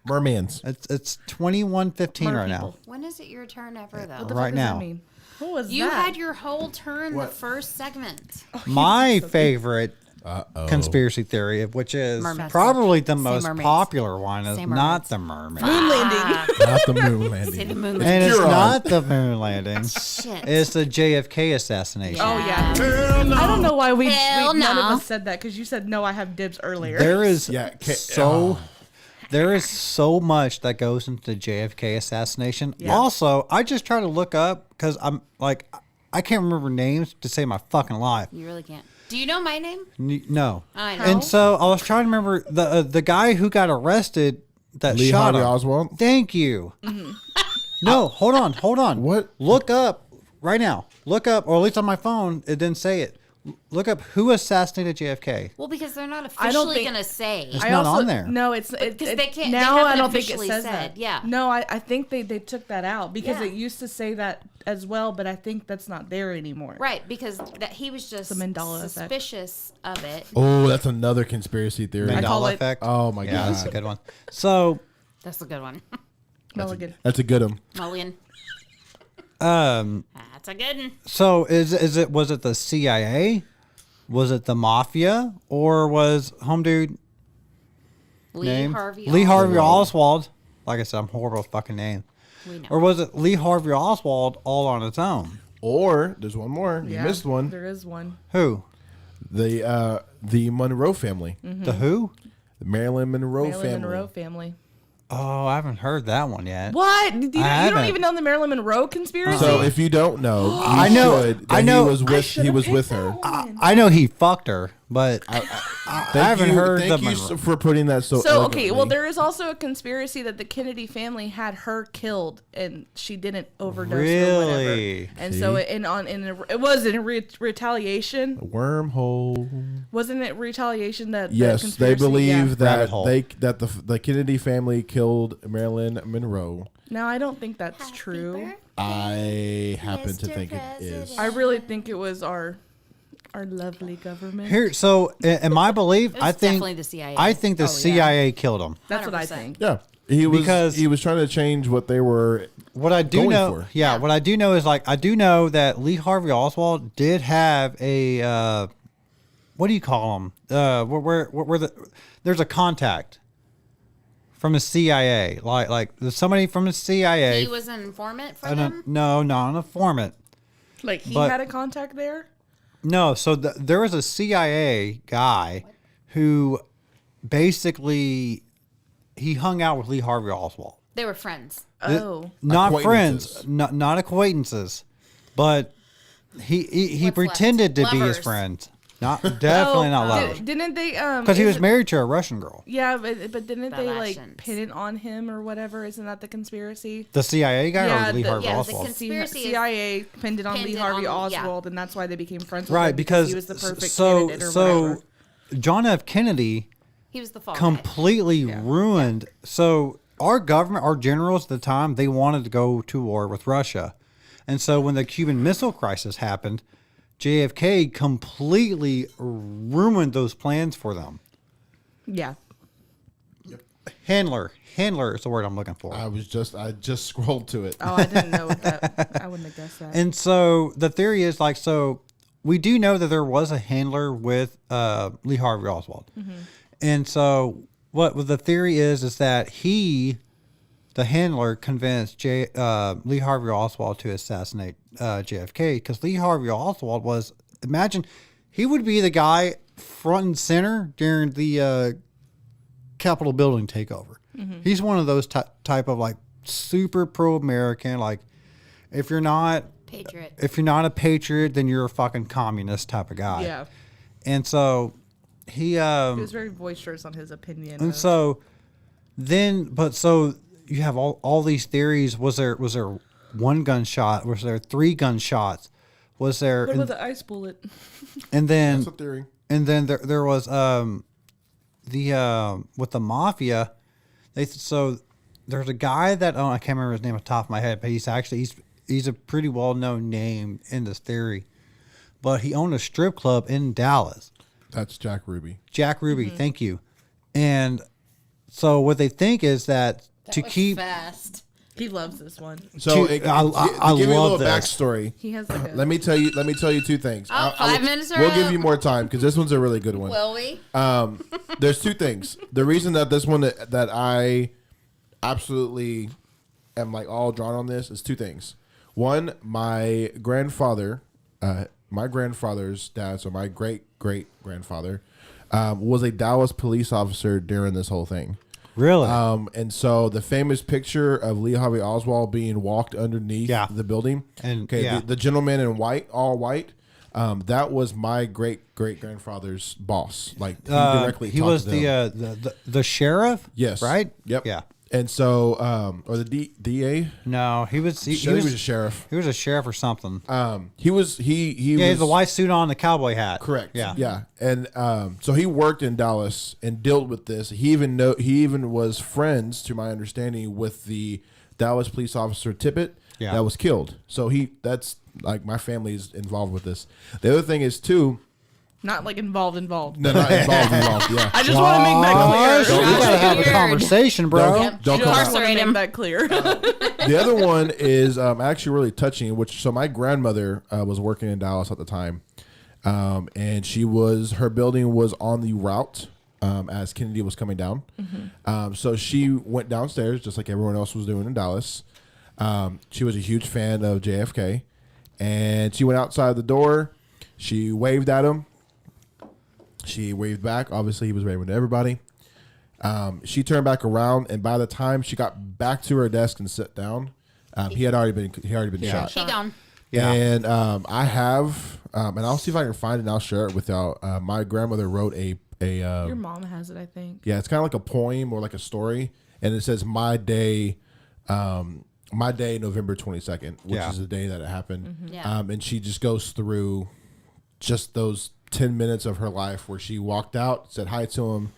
Mermans. It's 21:15 Mer right now. people. When is it your turn ever What though? the Right fuck does now. that mean? What was You that? had your whole turn What? the first segment. My favorite Uh-oh. conspiracy theory, which is Mermaids. probably the Say most mermaids. popular one, is Say not mermaids. the mermaid. moon landing. Not the moon Say the landing. moon. And it's You're on. not the moon landing. Shit. It's the JFK assassination. Oh yeah. I don't know why we Hell none of no. us said that because you said no. I have dibs earlier. There is Yeah, there is so much that goes into the JFK assassination. Yeah. Also, I just try to look up because I'm like I can't remember names to save my fucking life. You really can't. Do you know my name? No. I know. And so I was trying to remember the guy who got arrested that Lee shot Harvey him. Oswald. Thank you. No, hold on. What? Look up right now. Look up, or at least on my phone, it didn't say it. Look up who assassinated JFK. Well, because they're not I don't officially think- gonna say. It's not on there. No, it's Because it, they can't- they Now haven't I don't think it officially says said, that. yeah. No, I think they took that out because Yeah. it used to say that as well, but I think that's not there anymore. Right, because that he was just The Mandela effect. suspicious of it. Oh, that's another conspiracy theory. I call Mandela it- effect. Oh my Yeah, that's a god, good one. So, That's a good one. Mulligan. that's a good one. Mulligan. um, That's a good one. so was it the CIA? Was it the mafia, or was home dude Lee name Harvey. Lee Harvey Oswald. Oswald? Like I said, I'm horrible with fucking names. We know. Or was it Lee Harvey Oswald all on its own? Or there's one more. You missed one. There is one. Who? The Monroe family, The who? the Marilyn Monroe Marilyn family. Monroe family. Oh, I haven't heard that one yet. What? You don't haven't. even know the Marilyn Monroe conspiracy? So if you don't know, you I know- should, I that know- he was with should've with picked her. that one. I know he fucked her, but I haven't heard Thank the you Monroe. for putting that so. So okay, well eloquently. there is also a conspiracy that the Kennedy family had her killed and she didn't overdose or Really? whatever. And so it was in retaliation. Wormhole. Wasn't it retaliation that the Yes, they conspiracy- believe yeah. Rabbit that hole. the Kennedy family killed Marilyn Monroe. No, I don't think that's true. I happen to Mr. think it is. President. I really think it was our lovely government. Here, so in my belief, It I was think definitely the CIA. I think the yeah. CIA killed him. That's what I 100%. think. Yeah, He was Because- he was trying to change what they were. What I do going know, for. yeah, what I do know is like I do know that Lee Harvey Oswald did have a what do you call him? Where there's a contact from the CIA, like there's somebody from the CIA. He was an informant for them. No, not an informant. Like he But- had a contact there. No, so there was a CIA guy who basically he hung out with Lee Harvey Oswald. They were friends. Oh, Not Acquaintances. friends, not acquaintances, but he What's pretended left? to be his Lovers. friend. Definitely not lovers. Didn't they? Because he was isn't- married to a Russian girl. Yeah, but didn't they like Relations. pin it on him or whatever? Isn't that the conspiracy? The CIA guy or Lee Harvey the Oswald? conspiracy is CIA pinned it on pinned Lee it Harvey on- yeah. Oswald, and that's why they became friends. With Right, him, because he was the perfect so candidate or whatever. John F. Kennedy He was the fall guy. completely ruined. So our government, our generals at the time, they wanted to go to war with Russia, and so when the Cuban Missile Crisis happened, JFK completely ruined those plans for them. Yeah. Handler is the word I'm looking for. I just scrolled to it. Oh, I didn't know what that. I wouldn't have guessed that. And so the theory is like, so we do know that there was a handler with Lee Harvey Oswald. And so what the theory is that the handler convinced Lee Harvey Oswald to assassinate JFK because Lee Harvey Oswald was, imagine, he would be the guy front and center during the Capitol building takeover. He's one of those type of like super pro-American, like if you're not Patriot. a patriot, then you're a fucking communist type of guy. yeah, And so he he was very boisterous on his opinion. and so you have all these theories. Was there one gunshot? Was there 3 gunshots? Was there what about the ice bullet? and then That's a theory. and then there was with the mafia, there's a guy that I can't remember his name off the top of my head, but he's a pretty well known name in this theory. But he owned a strip club in Dallas. That's Jack Ruby. Jack Ruby, thank you. And so what they think is that to was keep fast. He loves this one. So Dude, to I give you a love little this. backstory. He has like a. Let me tell you 2 things. Oh, 5 minutes are We'll up. give you more time because this one's a really good one. Will we? There's 2 things. The reason that this one that I absolutely am like all drawn on this is 2 things. One, my grandfather's dad, so my great grandfather, was a Dallas police officer during this whole thing. really And so the famous picture of Lee Harvey Oswald being walked underneath Yeah. the building. And, okay, yeah. the gentleman in white, all white, that was my great grandfather's boss. Like he directly he talked was to them. the sheriff. Yes. right. Yep. Yeah. And so, or the DA. No, he was I think he was a sheriff. He was a sheriff or something. He was He was had the white suit on, the cowboy hat. correct. Yeah. Yeah. And so he worked in Dallas and dealt with this. He even was friends, to my understanding, with the Dallas police officer Tippett Yeah. that was killed. So that's like my family's involved with this. The other thing is too. Not like involved. No, not involved. Yeah. I just want to make that Gosh, clear. we gotta have a Weird. conversation, bro. Yep. Don't come Just out. want to Incarcerate him. make that clear. The other one is actually really touching. So my grandmother was working in Dallas at the time, and her building was on the route as Kennedy was coming down. So she went downstairs just like everyone else was doing in Dallas. She was a huge fan of JFK, and she went outside the door. She waved at him. She waved back. Obviously, he was waving to everybody. She turned back around, and by the time she got back to her desk and sat down, he had already been shot. He gone. Yeah. And I have, and I'll see if I can find it and I'll share it with y'all. My grandmother wrote a Your mom has it, I think. yeah, it's kind of like a poem or like a story, and it says my day, November 22nd, which Yeah. is the day that it happened. Yeah. And she just goes through just those 10 minutes of her life where she walked out, said hi to him,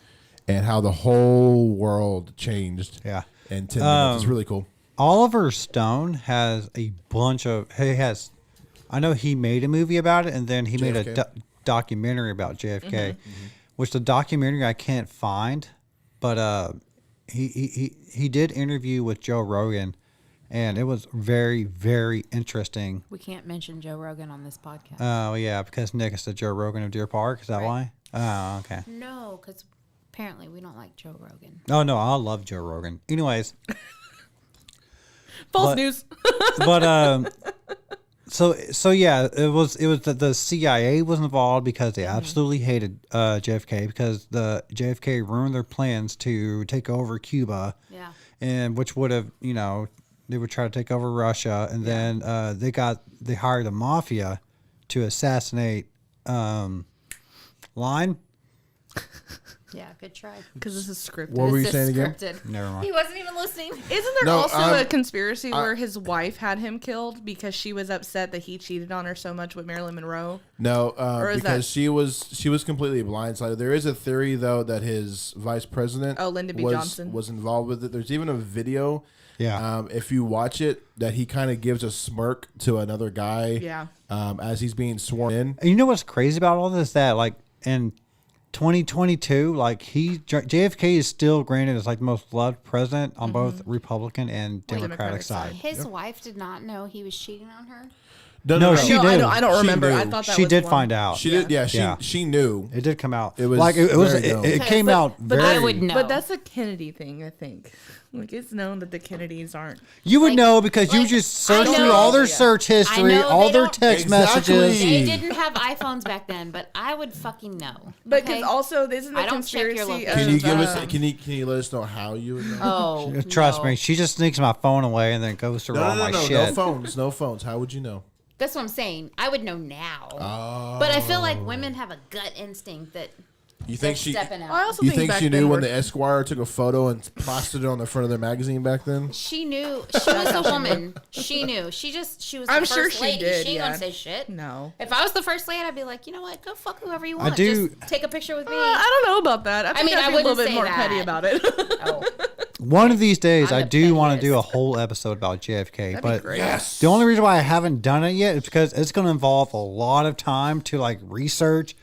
and how the whole world changed. Yeah. In 10 minutes. It's really cool. Oliver Stone has a bunch of. I know he made a movie about it, and then he made a JFK. documentary about JFK, which the documentary I can't find, but he did interview with Joe Rogan, and it was very, very interesting. We can't mention Joe Rogan on this podcast. Oh yeah, because Nick is the Joe Rogan of Deer Park. Is that why? Oh, okay. No, because apparently we don't like Joe Rogan. Oh no, I love Joe Rogan. Anyways, False news. but so yeah, it was that the CIA was involved because they absolutely hated JFK because the JFK ruined their plans to take over Cuba. Yeah. And which would have, they would try to take over Russia, and then they hired the mafia to assassinate Line. Yeah, good try. Because this is scripted. What were you saying again? Scripted. Never mind. He wasn't even listening. Isn't there No, also a conspiracy where his wife had him killed because she was upset that he cheated on her so much with Marilyn Monroe? No, is because she was completely blindsided. There is a theory though that his vice president, Lyndon B. was, Johnson, was involved with it. There's even a video. Yeah. If you watch it, that he kind of gives a smirk to another guy. Yeah. As he's being sworn in. And you know what's crazy about all this? That like in 2022, like JFK is still granted as like the most loved president on both Republican and Democratic side. His wife did not know he was cheating on her. No, she did. I don't She remember. knew. I thought that She was did one. find out. She did. Yeah. She knew. It did come out. It was like it very known. came out but very. I would know. But that's a Kennedy thing, I think. Like, it's known that the Kennedys aren't. You would like- know because you like, just search I through know- all their Yeah. search history, I know all they their don't- text Exactly. messages. They didn't have iPhones back then, but I would fucking know. But okay? because also, isn't the I don't check your conspiracy? location. Can you give us? um, Can you let us know how you would know? Oh, Trust no. me, she just sneaks my phone away and then goes through all my No shit. phones. No phones. How would you know? That's what I'm saying. I would know now. Oh. But I feel like women have a gut instinct that You they're think she? stepping out. Well, I also You think think back she then knew when we're- the Esquire took a photo and plastered it on the front of their magazine back then? She knew. She was a woman. She knew. She was the I'm first sure she lady. did, She ain't yeah. gonna say shit. No. If I was the first lady, I'd be like, you know what? Go fuck whoever you want. do- Just take a picture with me. I don't know about that. I think mean, I I'd be a little wouldn't bit say more that. petty about it. Oh, One of these days, I'm I the do want to do a pettiest. whole episode about JFK. But great. Yes. the only reason why I haven't done it yet is because it's going to involve a lot of time to like research,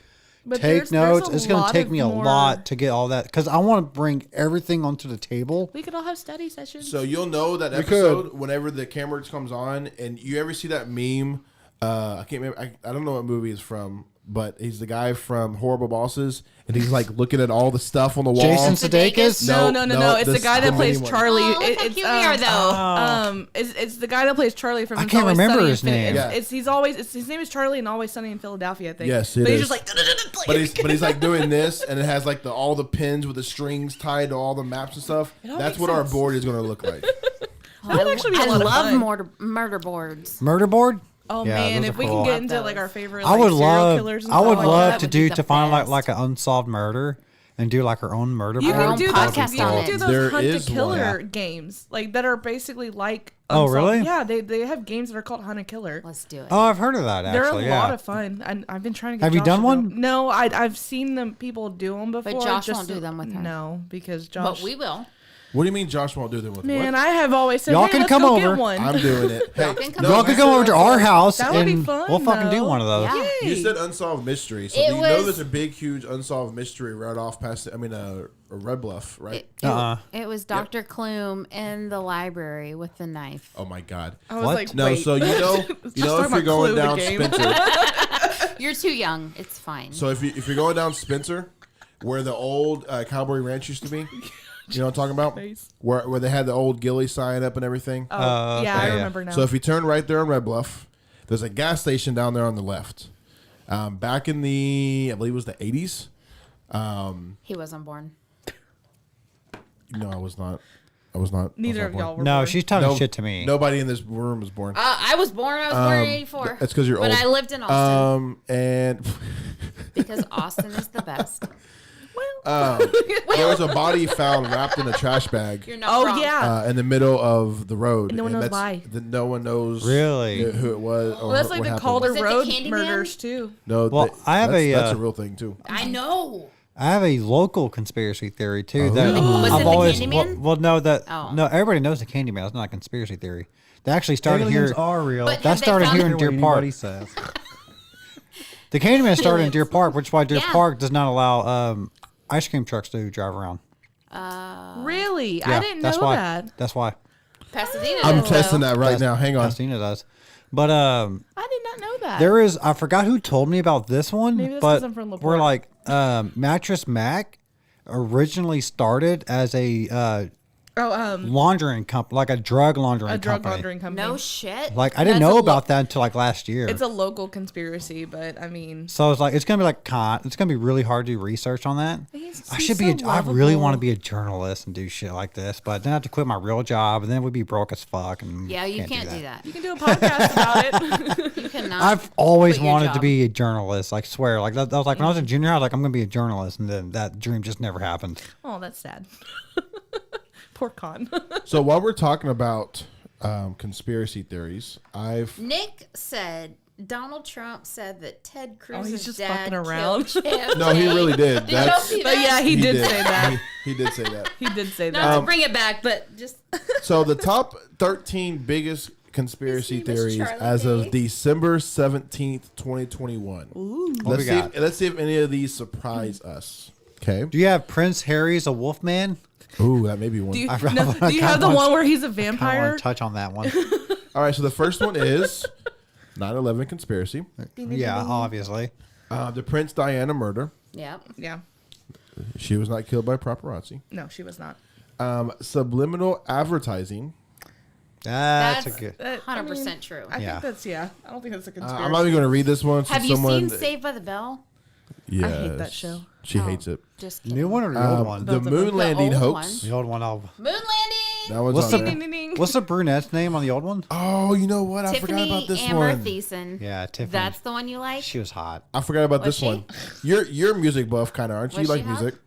But take there's notes. a It's going to lot take of me a more- lot to get all that because I want to bring everything onto the table. We could all have study sessions. So you'll know that We episode whenever the camera comes on, and you ever see that meme? I can't remember. I don't know what movie it's from, but he's the guy from Horrible Bosses, and he's like looking at all the stuff on the wall. Jason Sudeikis? No, No. It's the this- guy that the plays mini one. Charlie. Oh, look how It's cute we are, though. It's the guy that plays Charlie from. I It's can't Always remember Sunny in his name. Yeah. His name is Charlie and Always Sunny in Philadelphia, I think. Yes, it but he's is. just like. But he's like doing this, and it has like all the pins with the strings tied to all the maps and stuff. all That's makes what our sense. board is going to look like. That would actually be a I lot of love fun. murder boards. Murder board? Oh Yeah, man, those if are we cool. can get Love into those. like our favorite, I like, would serial love. killers and I would stuff like love that to would be do the to find best. like an unsolved murder and do like our own murder You Our board. can own do That'd be podcast those. You on can it. do There those hunt is a killer one. games, like that are basically like. Oh, unsolved- really? Yeah, they have games that are called Hunt a Killer. Let's do it. Oh, I've heard of that They're actually. a Yeah. lot of fun. I've been trying to get. Have you Josh done to do one? 'em. No, I've seen them people do them before. Josh just won't do them with her. No, because Josh. But we will. What do you mean Josh won't do them with Man, what? I have always said, Y'all hey, can let's come go over. get one. I'm doing it. Hey, Y'all can come Y'all over. could come over to our house That would be and fun, we'll fucking do though. one of those. Yeah. You said unsolved mystery, so It do you know was- there's a big, huge unsolved mystery right off past? a Red Bluff, right? It was Dr. Kloom in the library with the knife. Oh my God! I was What? like, No, wait. so you know Just if talking you're about going Clue, the down game. Spencer, You're too young. It's fine. so if you're going down Spencer, where the old Cowboy Ranch used to be, you know what I'm talking about? Face. Where they had the old Gilly sign up and everything. Oh, okay, yeah, I yeah. remember now. So if you turn right there on Red Bluff, there's a gas station down there on the left. Back in I believe it was the 80s. He wasn't born. No, I was not. I was not. Neither I of was not y'all were. No, born. she's talking born. shit to me. Nobody in this room was born. I was born. I was born in '84. That's 'cause you're but old. I lived in Austin And because Austin is the best. there was a body found wrapped in a trash bag You're not Oh wrong. yeah. in the middle of the road. And no one knows that's- why. No one knows Really? who it was. Or Well, that's what like the happened. Calder Was it the Road Candyman? murders too. No, Well, I have that's a, a real thing too. I know. I have a local conspiracy theory too. Oh. That Was it I've the always Candyman? well no that Oh. no everybody knows the Candyman. That's not a conspiracy theory. They actually started Aliens here. are real. But That have they started found here in What Deer Park. anybody says. The Candyman started in Deer Park, which is why Deer Yeah. Park does not allow ice cream trucks to drive around. Really? Yeah, I didn't that's know why. that. That's why. Pasadena. I'm does, testing though. that right now. Hang on. Pasadena does. But I did not know that. there is. I forgot who told me about this one. Maybe that's but 'cause I'm from we're LaPorte. like Mattress Mac originally started as a laundering company, like a drug laundering a drug company. laundering company. No shit. Like I didn't That's know a about that until like last year. It's a local conspiracy, but I mean, So it's like it's gonna be like it's gonna be really hard to do research on that. I should be. so I really want to lovable. be a journalist and do shit like this, but then I have to quit my real job, and then we'd be broke as fuck. And Yeah, you can't do that. You can do a podcast about it. You cannot. I've always quit your wanted to job. be a journalist. Like swear, like that was like when I was in junior high, I was like I'm gonna be a journalist, and then that dream just never happened. Oh, that's sad. Poor Con. So while we're talking about conspiracy theories, Nick said Donald Trump said that Ted Cruz's he's just dad fucking around. killed JFK. No, he really did. Did y'all That's- see But that? yeah, he did say that. He did say that. He did say Not that. to bring it back, but just So the top 13 biggest conspiracy His name is theories Charlie as of Day. December 17th, 2021. What we got? Let's see if any of these surprise us. Okay. Do you have Prince Harry's a Wolfman? Ooh, that may be one. Do you, I no, do you kinda have the want- one where he's a I want vampire? to touch on that one. All right, so the first one is 9/11 conspiracy, Yeah, obviously. the Prince Diana murder. yeah. Yeah. She was not killed by paparazzi. No, she was not. Subliminal advertising. That's a good. 100% true. I Yeah. think that's I don't think that's a conspiracy. I'm not even going to read this one. Have since you someone, seen Saved by the Bell? Yes. I hate that show. She Oh. hates it. Just kidding. New one or the old one? The Both of moon them. landing The old hoax. The old one. Moon landing. That one's What's on the- there. Ding, ding, ding. What's the brunette's name on the old one? Oh, you know what? I forgot Tiffany about this Amber one. Thiessen. Yeah, Tiffany. That's the one you like? She was hot. I forgot about Was this she? one. You're a music buff, kind of, aren't you? Was You she like hot? music.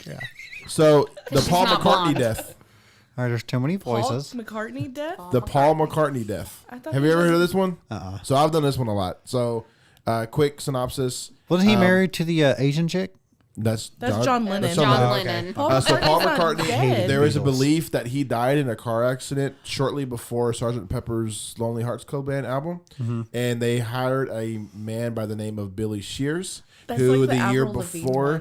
Yeah. So the she's Paul not McCartney blonde. death. All right, there's too many Paul voices. McCartney death? The Paul McCartney death. I thought Have he you ever was- heard of this one? Uh-uh. So I've done this one a lot. So, quick synopsis. Wasn't he married to the Asian chick? That's John Lennon. that's John Lennon. Lennon. So Paul McCartney's not McCartney, dead. there is a Beatles. belief that he died in a car accident shortly before Sgt. Pepper's Lonely Hearts Club Band album, and they hired a man by the name of Billy Shears, That's who like the the year Avril Lavigne before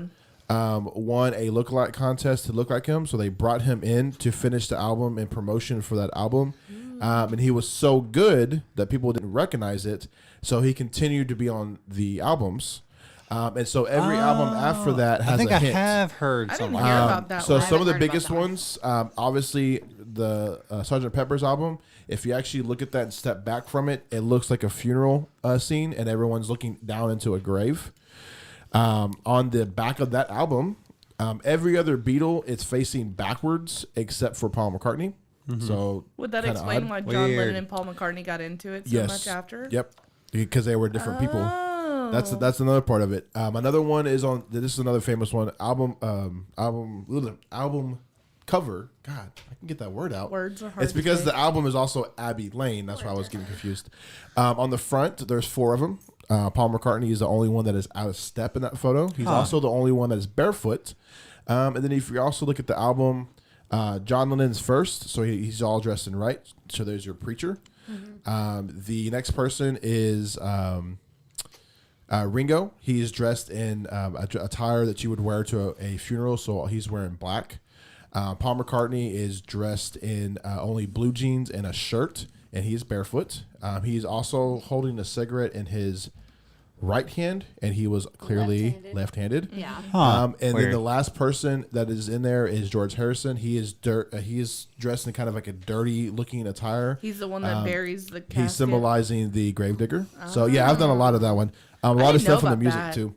one. won a lookalike contest to look like him. So they brought him in to finish the album and promotion for that album, and he was so good that people didn't recognize it. So he continued to be on the albums. And so every album after that has I think a I hint. have heard I something didn't like hear that. about that So one. some of the haven't heard biggest about that one. ones, obviously the Sgt. Pepper's album. If you actually look at that and step back from it, it looks like a funeral scene, and everyone's looking down into a grave. On the back of that album, every other Beatle is facing backwards except for Paul McCartney. So Would that kinda explain odd. why John Weird. Lennon and Paul McCartney got into it so Yes. much after? Yep. Because they were different people. Oh. That's another part of it. Another one is on. This is another famous one. Album cover. God, I can get that word out. Words are hard It's to because say. the album is also Abbey Lane. That's why I was getting confused. On the front, there's 4 of them. Paul McCartney is the only one that is out of step in that photo. He's also the only one that is barefoot. And then if you also look at the album, John Lennon's first, so he's all dressed in white. So there's your preacher. The next person is Ringo. He's dressed in attire that you would wear to a funeral, so he's wearing black. Paul McCartney is dressed in only blue jeans and a shirt, and he's barefoot. He's also holding a cigarette in his right hand, and he was clearly left-handed. Yeah. And then Weird. the last person that is in there is George Harrison. He is dressed in kind of like a dirty-looking attire. He's the one that buries the casket. He's symbolizing the gravedigger. So yeah, I've done a lot of that one. A lot didn't of stuff know from the about music that. too.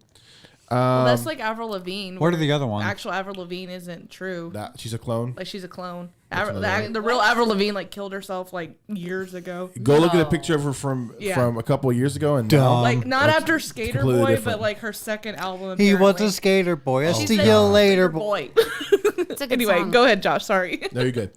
Well, that's like Avril Lavigne. What are where the other ones? Actual Avril Lavigne isn't true. That she's a clone. Like she's a clone. another The real Avril Lavigne like killed herself like years ago. Go look at a picture of her from a couple of years ago, and now Like not That's after Skater completely Boy, different. but like her second album. He was apparently. a skater boy. I She see said you later, Skater boy. boy. It's a good Anyway, song. go ahead, Josh. Sorry. no, you're good.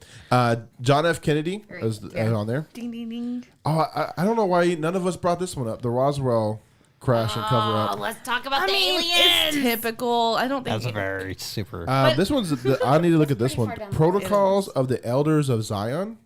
John F. Kennedy is on there. Ding ding ding. Oh, I don't know why none of us brought this one up. The Roswell crash and cover Oh, up. let's talk about the It's aliens. typical. I don't think That's a very super. This one's. I need to look at this pretty one. far down the Protocols of the Elders of Zion.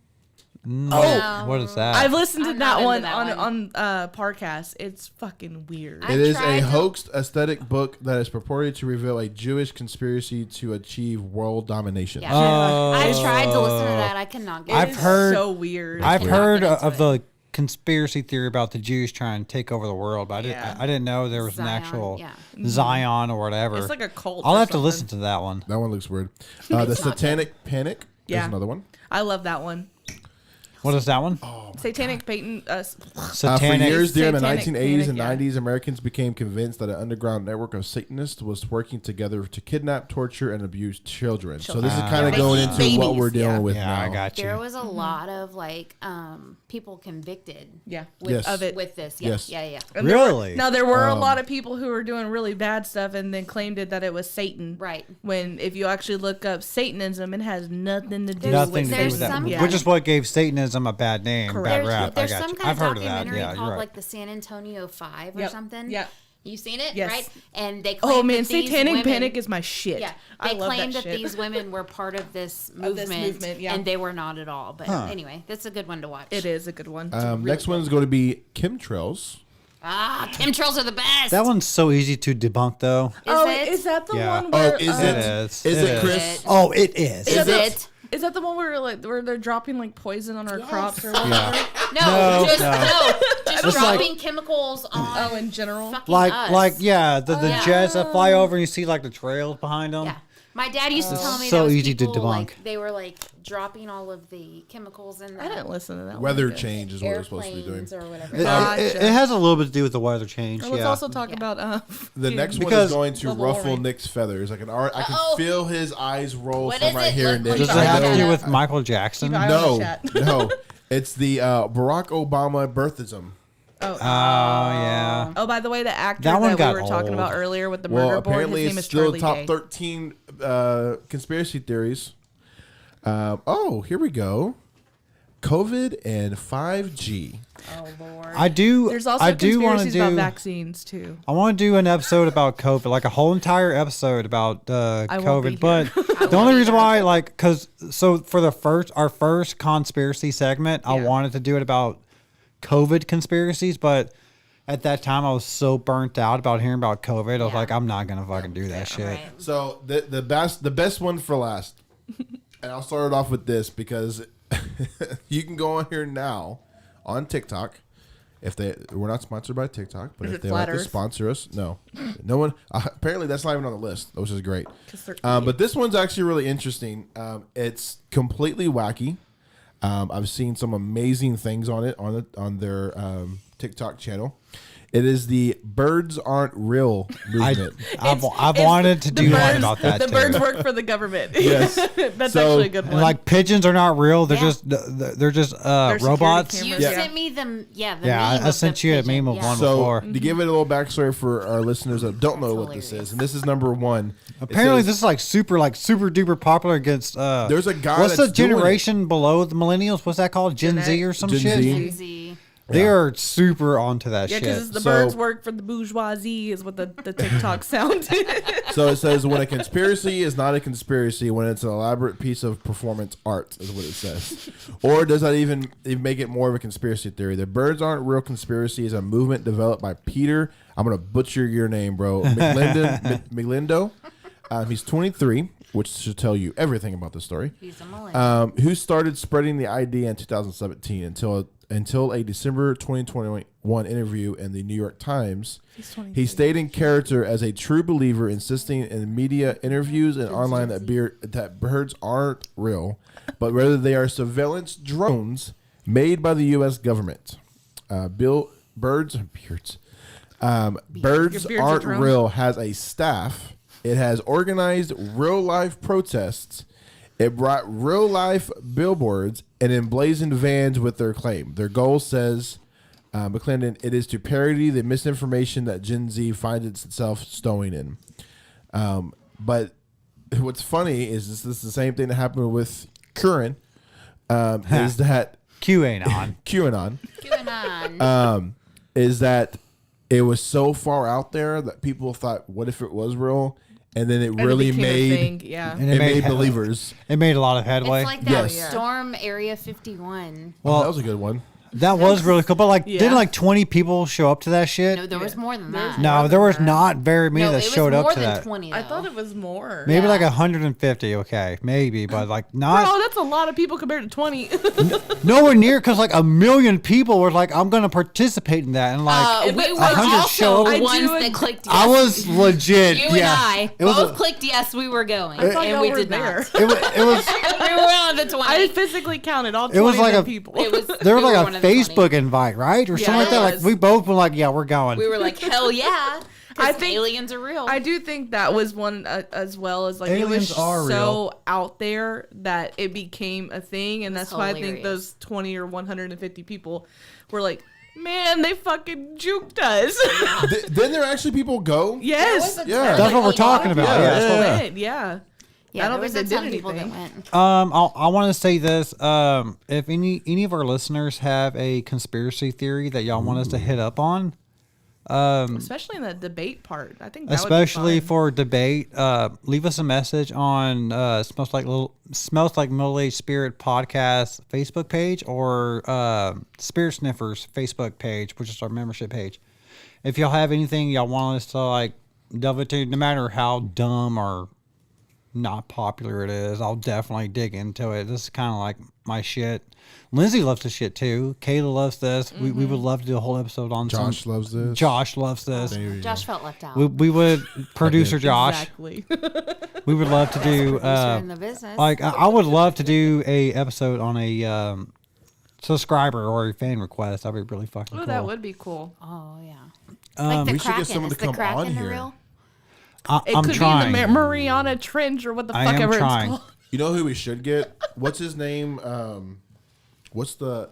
No. What is that? I've listened to I'm not that one into that on Parcast. It's fucking weird. I It is tried a to- hoaxed aesthetic book that is purported to reveal a Jewish conspiracy to achieve world domination. Yeah. Oh. I've tried to listen to that. I cannot get I've into it. heard- so weird. I've cannot heard get into of it. the conspiracy theory about the Jews trying to take over the world, but Yeah. I didn't know there was Zion, an actual yeah. Zion or whatever. It's like a cult. I'll or have to something. listen to that one. That one looks weird. The Satanic Panic Yeah. is another one. I love that one. What is that one? Satanic Peyton. For Satanic. years during the Satanic 1980s and Panic, yeah. 90s, Americans became convinced that an underground network of Satanists was working together to kidnap, torture, and abuse children. So this is kind of Yeah. going Babies. into what we're dealing Yeah. with Yeah, now. I got you. There was a lot of like people convicted. Yeah. With, Yes. Of it. with this. Yeah, Yes. yeah. And there were- Really? Now there were a lot of people who were doing really bad stuff and then claimed it that it was Satan. Right. When if you actually look up Satanism, it has nothing to do There's- Nothing to do there's with that, some- which is what gave Satanism a bad name, Correct. bad There's, rap. there's I got some you. kind I've of heard of that. documentary Yeah, you're called right. like the San Antonio 5 or Yep. something. Yep. You seen it, Yes. right? And they Oh claim man, that these Satanic women, Panic is my shit. Yeah, I they love claim that that shit. these women were part of this Of movement, this movement, yeah. and they were not at all. But anyway, that's a good one to watch. It is a good one. It's a really Next one is going to be chemtrails. Chemtrails are the best. That one's so easy to debunk, though. Is is that the Yeah. one where? Is It it? is. Is It it, is. Chris? Oh, it is. Is it? Is that the one where they're dropping like poison on our crops or whatever? No, just It's like- dropping chemicals on. Oh, in general. fucking Like, us. the yeah. jets that fly over and you see like the trails behind them. Yeah. My dad used to tell me so that was easy to people, like, debunk. they were like dropping all of the chemicals in I the didn't listen to that. Weather one. change is what we're supposed to be doing. airplanes or whatever. It has a little bit to do with the weather change. Let's yeah. also talk about The next one Because- is going to Global ruffle warming. Nick's feathers. I can Uh-oh. feel his eyes roll What from is right it? here. Look, Nick. Does Keep it an have eye to on do it. with Michael Jackson? Keep an eye No, on the chat. no. It's the Barack Obama birthism. Oh yeah. Oh, by the way, the actor That that, one we got were talking old. about earlier with the Well, murder board, his apparently name it's is still Charlie top Day. 13 conspiracy theories. Here we go. COVID and 5G. Oh Lord. I do. There's also I do want to conspiracies about do. vaccines too. I want to do an episode about COVID, like a whole entire episode about I won't be COVID. But the only reason why, like, so for our first conspiracy segment, I Yeah. wanted to do it about COVID conspiracies, but at that time I was so burnt out about hearing about COVID. I was Yeah. like, I'm not gonna fucking do that shit. Right. So the best one for last. And I'll start it off with this because you can go on here now on TikTok. We're not sponsored by TikTok, but Is if it they Flat like to Earth? sponsor us, no one. Apparently, that's not even on the list, which is great. 'Cause they're But this one's actually really interesting. It's completely wacky. I've seen some amazing things on it on their TikTok channel. It is the birds aren't real movement. I've It's wanted to the do one birds- about that. The too. birds work for the government. Yes. That's So- actually a good And, one. like pigeons are not real. They're Yeah. just security robots. cameras. You Yeah. sent me the Yeah, meme I of sent the you a pigeon. meme of Yeah. one So before. to give it a little backstory for our listeners that don't know That's what this hilarious. is, and this is number one. It Apparently, says- this is like super duper popular against. There's a guy What's that's the doing it. generation below the millennials? What's that called? Gen Z or some Gen shit. Z. Gen Z. They are super onto that yeah, shit. because the So- birds work for the bourgeoisie is what the TikTok sound. So it says when a conspiracy is not a conspiracy when it's an elaborate piece of performance art is what it says. Or does that even make it more of a conspiracy theory? The birds aren't real conspiracy is a movement developed by Peter. I'm gonna butcher your name, bro. McLindo. He's 23, which should tell you everything about the story. He's a millennial. Who started spreading the idea in 2017 until a December 2021 interview in the New York Times. He stayed in character as a true believer, insisting in media interviews and online that birds aren't real, but rather they are surveillance drones made by the U.S. government. Birds Your beards are aren't drones? real has a staff. It has organized real life protests. It brought real life billboards and emblazoned vans with their claim. Their goal, says McClendon, it is to parody the misinformation that Gen Z finds itself stowing in. But what's funny is this is the same thing that happened with Curran, is that Q ain't on. QAnon, QAnon. is that it was so far out there that people thought, what if it was real? and then it And really became a made thing, yeah. And it made head- believers. It made a lot of headway. It's like that Yes. Storm Area 51. Well, that was a good one. That was really cool. But like, Yeah. didn't like 20 people show up to that shit? No, there was more than that. No, there was not very many No, that it was showed up more to than that. 20, though. I thought it was more. Maybe Yeah. like 150. Okay, maybe, but like not Bro, that's a lot of people compared to 20. nowhere near. Because like 1 million people were like, I'm gonna participate in that, and like we were 100 show also up. the ones I do that ag- clicked yes. I was legit. You yeah. and I It was both a- clicked yes, we were going. I thought and y'all we were did there. not. It was We were one of the 20. I physically counted all 20 It was like of a- the people. It was, there was we were like one a of the 20. Facebook invite, right, or something like that. Like Yes. we both were like, yeah, we're going. We were like, hell yeah. I I think- think aliens are real. I do think that was one as well as like Aliens it are was real. so out there that it became a thing, and that's why I think hilarious. those 20 or 150 people were like, man, they fucking juked us. Didn't there actually people go? yes, Yeah. That's what we're talking about. Yeah, Yeah. yeah, They yeah. went, yeah. yeah, I don't there think was they a did ton of people that anything. went. I want to say this. If any of our listeners have a conspiracy theory that y'all want us to hit up on, Especially in the debate part. I think that especially would be fun. for debate, leave us a message on Smells Like Middle Aged Spirit podcast Facebook page or Spirit Sniffers Facebook page, which is our membership page. If y'all have anything y'all want us to like delve into, no matter how dumb or not popular it is, I'll definitely dig into it. This is kind of like my shit. Lindsay loves this shit too. Kayla loves this. We would love to do a whole episode on Josh some. loves this. Josh loves this. There you Josh go. felt left out. We would producer Josh. Exactly. We would love to do Producer in the business. like I would love to do a episode on a subscriber or a fan request. That'd be really fucking Oh, cool. that would be cool. oh, yeah. Like the we should get Kraken. someone Is to the come on Kraken here. real? It I'm could trying. be in the Mariana Trench or what the I fuck am ever trying. it's called. You know who we should get? What's his name? What's the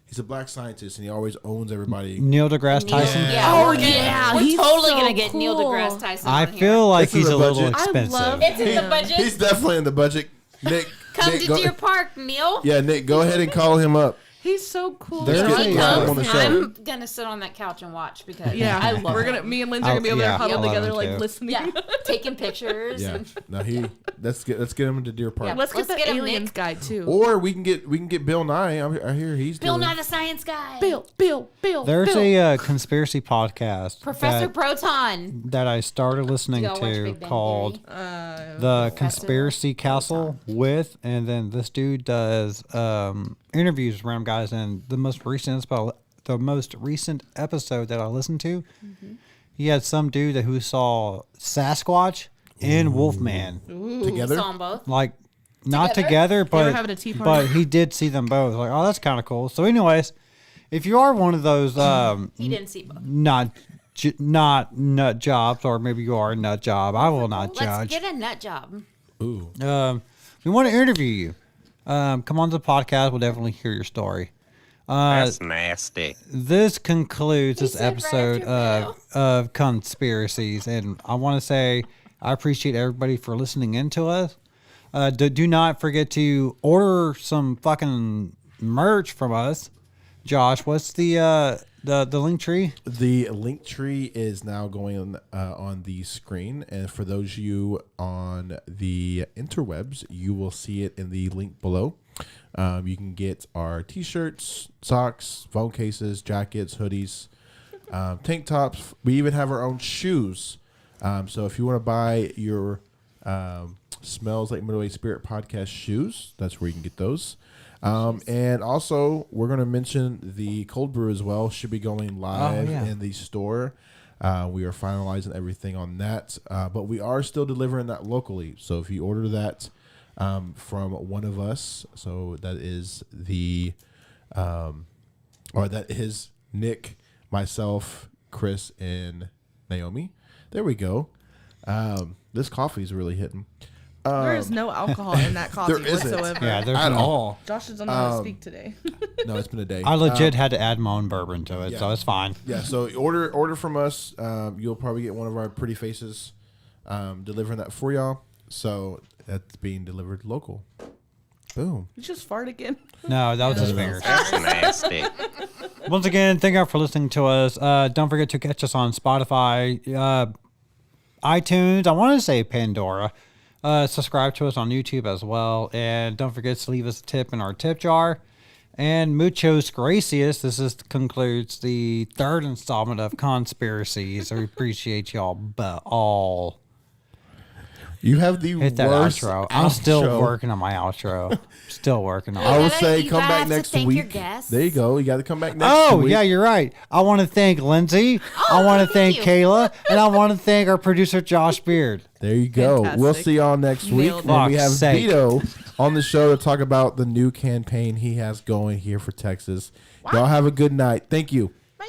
he's a black scientist and he always owns everybody. Neil deGrasse Tyson. Yeah. Oh, we're gonna- yeah, We're he's totally so going to get Neil cool. deGrasse Tyson I on here. feel like It's in he's the a little budget. I expensive. love It's in the him. budget. He's definitely in the budget. Nick, Come Nick, to go, Deer Park, Neil. yeah, Nick, go ahead and call him up. He's so cool. There's If Let's he get him on the comes, show. I'm going to sit on that couch and watch because Yeah, I love we're him. gonna. Me and Lindsay are gonna be over yeah, there huddled I love together, him like too. listening. Yeah, taking pictures. Yeah, and- no, let's get him to Deer Park. Yeah. Let's get Let's the get him, aliens Nick. guy too. Or we can get Bill Nye. I hear he's Bill doing. Nye the Science Guy. Bill. There's Bill. a conspiracy podcast Professor that, Proton. that I started listening Y'all watch to Big Bang called Theory? The Conspiracy Castle with, and then this dude does interviews with random guys. And the most recent episode that I listened to, he had some dude who saw Sasquatch and Wolfman, together. Saw 'em both. like not Together? together, They were but having a tea party. but he did see them both. Like, oh, that's kind of cool. So, anyways, if you are one of those He didn't see both. not nut jobs, or maybe you are a nut job, I will not Let's judge. get a nut job. Ooh, We want to interview you. Come on to the podcast. We'll definitely hear your story. That's nasty. This concludes this said right episode after of Conspiracies, and I want to say I appreciate everybody for listening in to us. Do not forget to order some fucking merch from us. Josh, what's the link tree? the link tree is now going on the screen, and for those of you on the interwebs, you will see it in the link below. You can get our t-shirts, socks, phone cases, jackets, hoodies, tank tops. We even have our own shoes. So if you want to buy your Smells Like Middle Aged Spirit podcast shoes, that's where you can get those. And also, we're going to mention the cold brew as well. Should be going live yeah. in the store. We are finalizing everything on that. But we are still delivering that locally. So if you order that from one of us, so that is that is Nick, myself, Chris, and Naomi. There we go. This coffee is really hitting. There is no alcohol in that coffee There isn't. whatsoever. Yeah, there's At no. all. Josh doesn't know how to speak today. No, it's been a day. I legit had to add my own bourbon to it, so Yeah. it's fine. Yeah, so order from us. You'll probably get one of our pretty faces delivering that for y'all. So that's being delivered local. Boom. You just fart again. No, that was his fingers. That's nasty. Once again, thank you for listening to us. Don't forget to catch us on Spotify. iTunes. I want to say Pandora. Subscribe to us on YouTube as well. And don't forget to leave us a tip in our tip jar. And muchos gracias. Concludes the third installment of Conspiracies. I appreciate y'all all. You have the Hit that worst outro. I'm still working on my outro. Still working on it. I would gotta- say you come gotta back have to next thank your week. guests. There you go. You got to come back next Oh, week. yeah, you're right. I want to thank Lindsay. I want to thank you. Kayla. And I want to thank our producer, Josh Beard. There you go. Fantastic. We'll see y'all next week Nailed when we it. have Fuck's sake. Vito on the show to talk about the new campaign he has going here for Texas. Y'all have a good night. Thank you. Bye.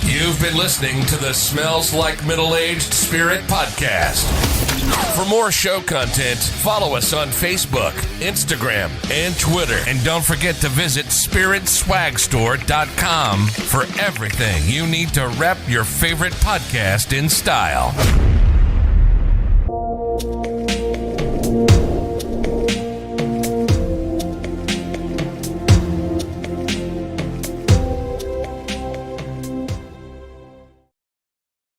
You've been listening to the Smells Like Middle-Aged Spirit podcast. For more show content, follow us on Facebook, Instagram, and Twitter. And don't forget to visit spiritswagstore.com for everything you need to rep your favorite podcast in style.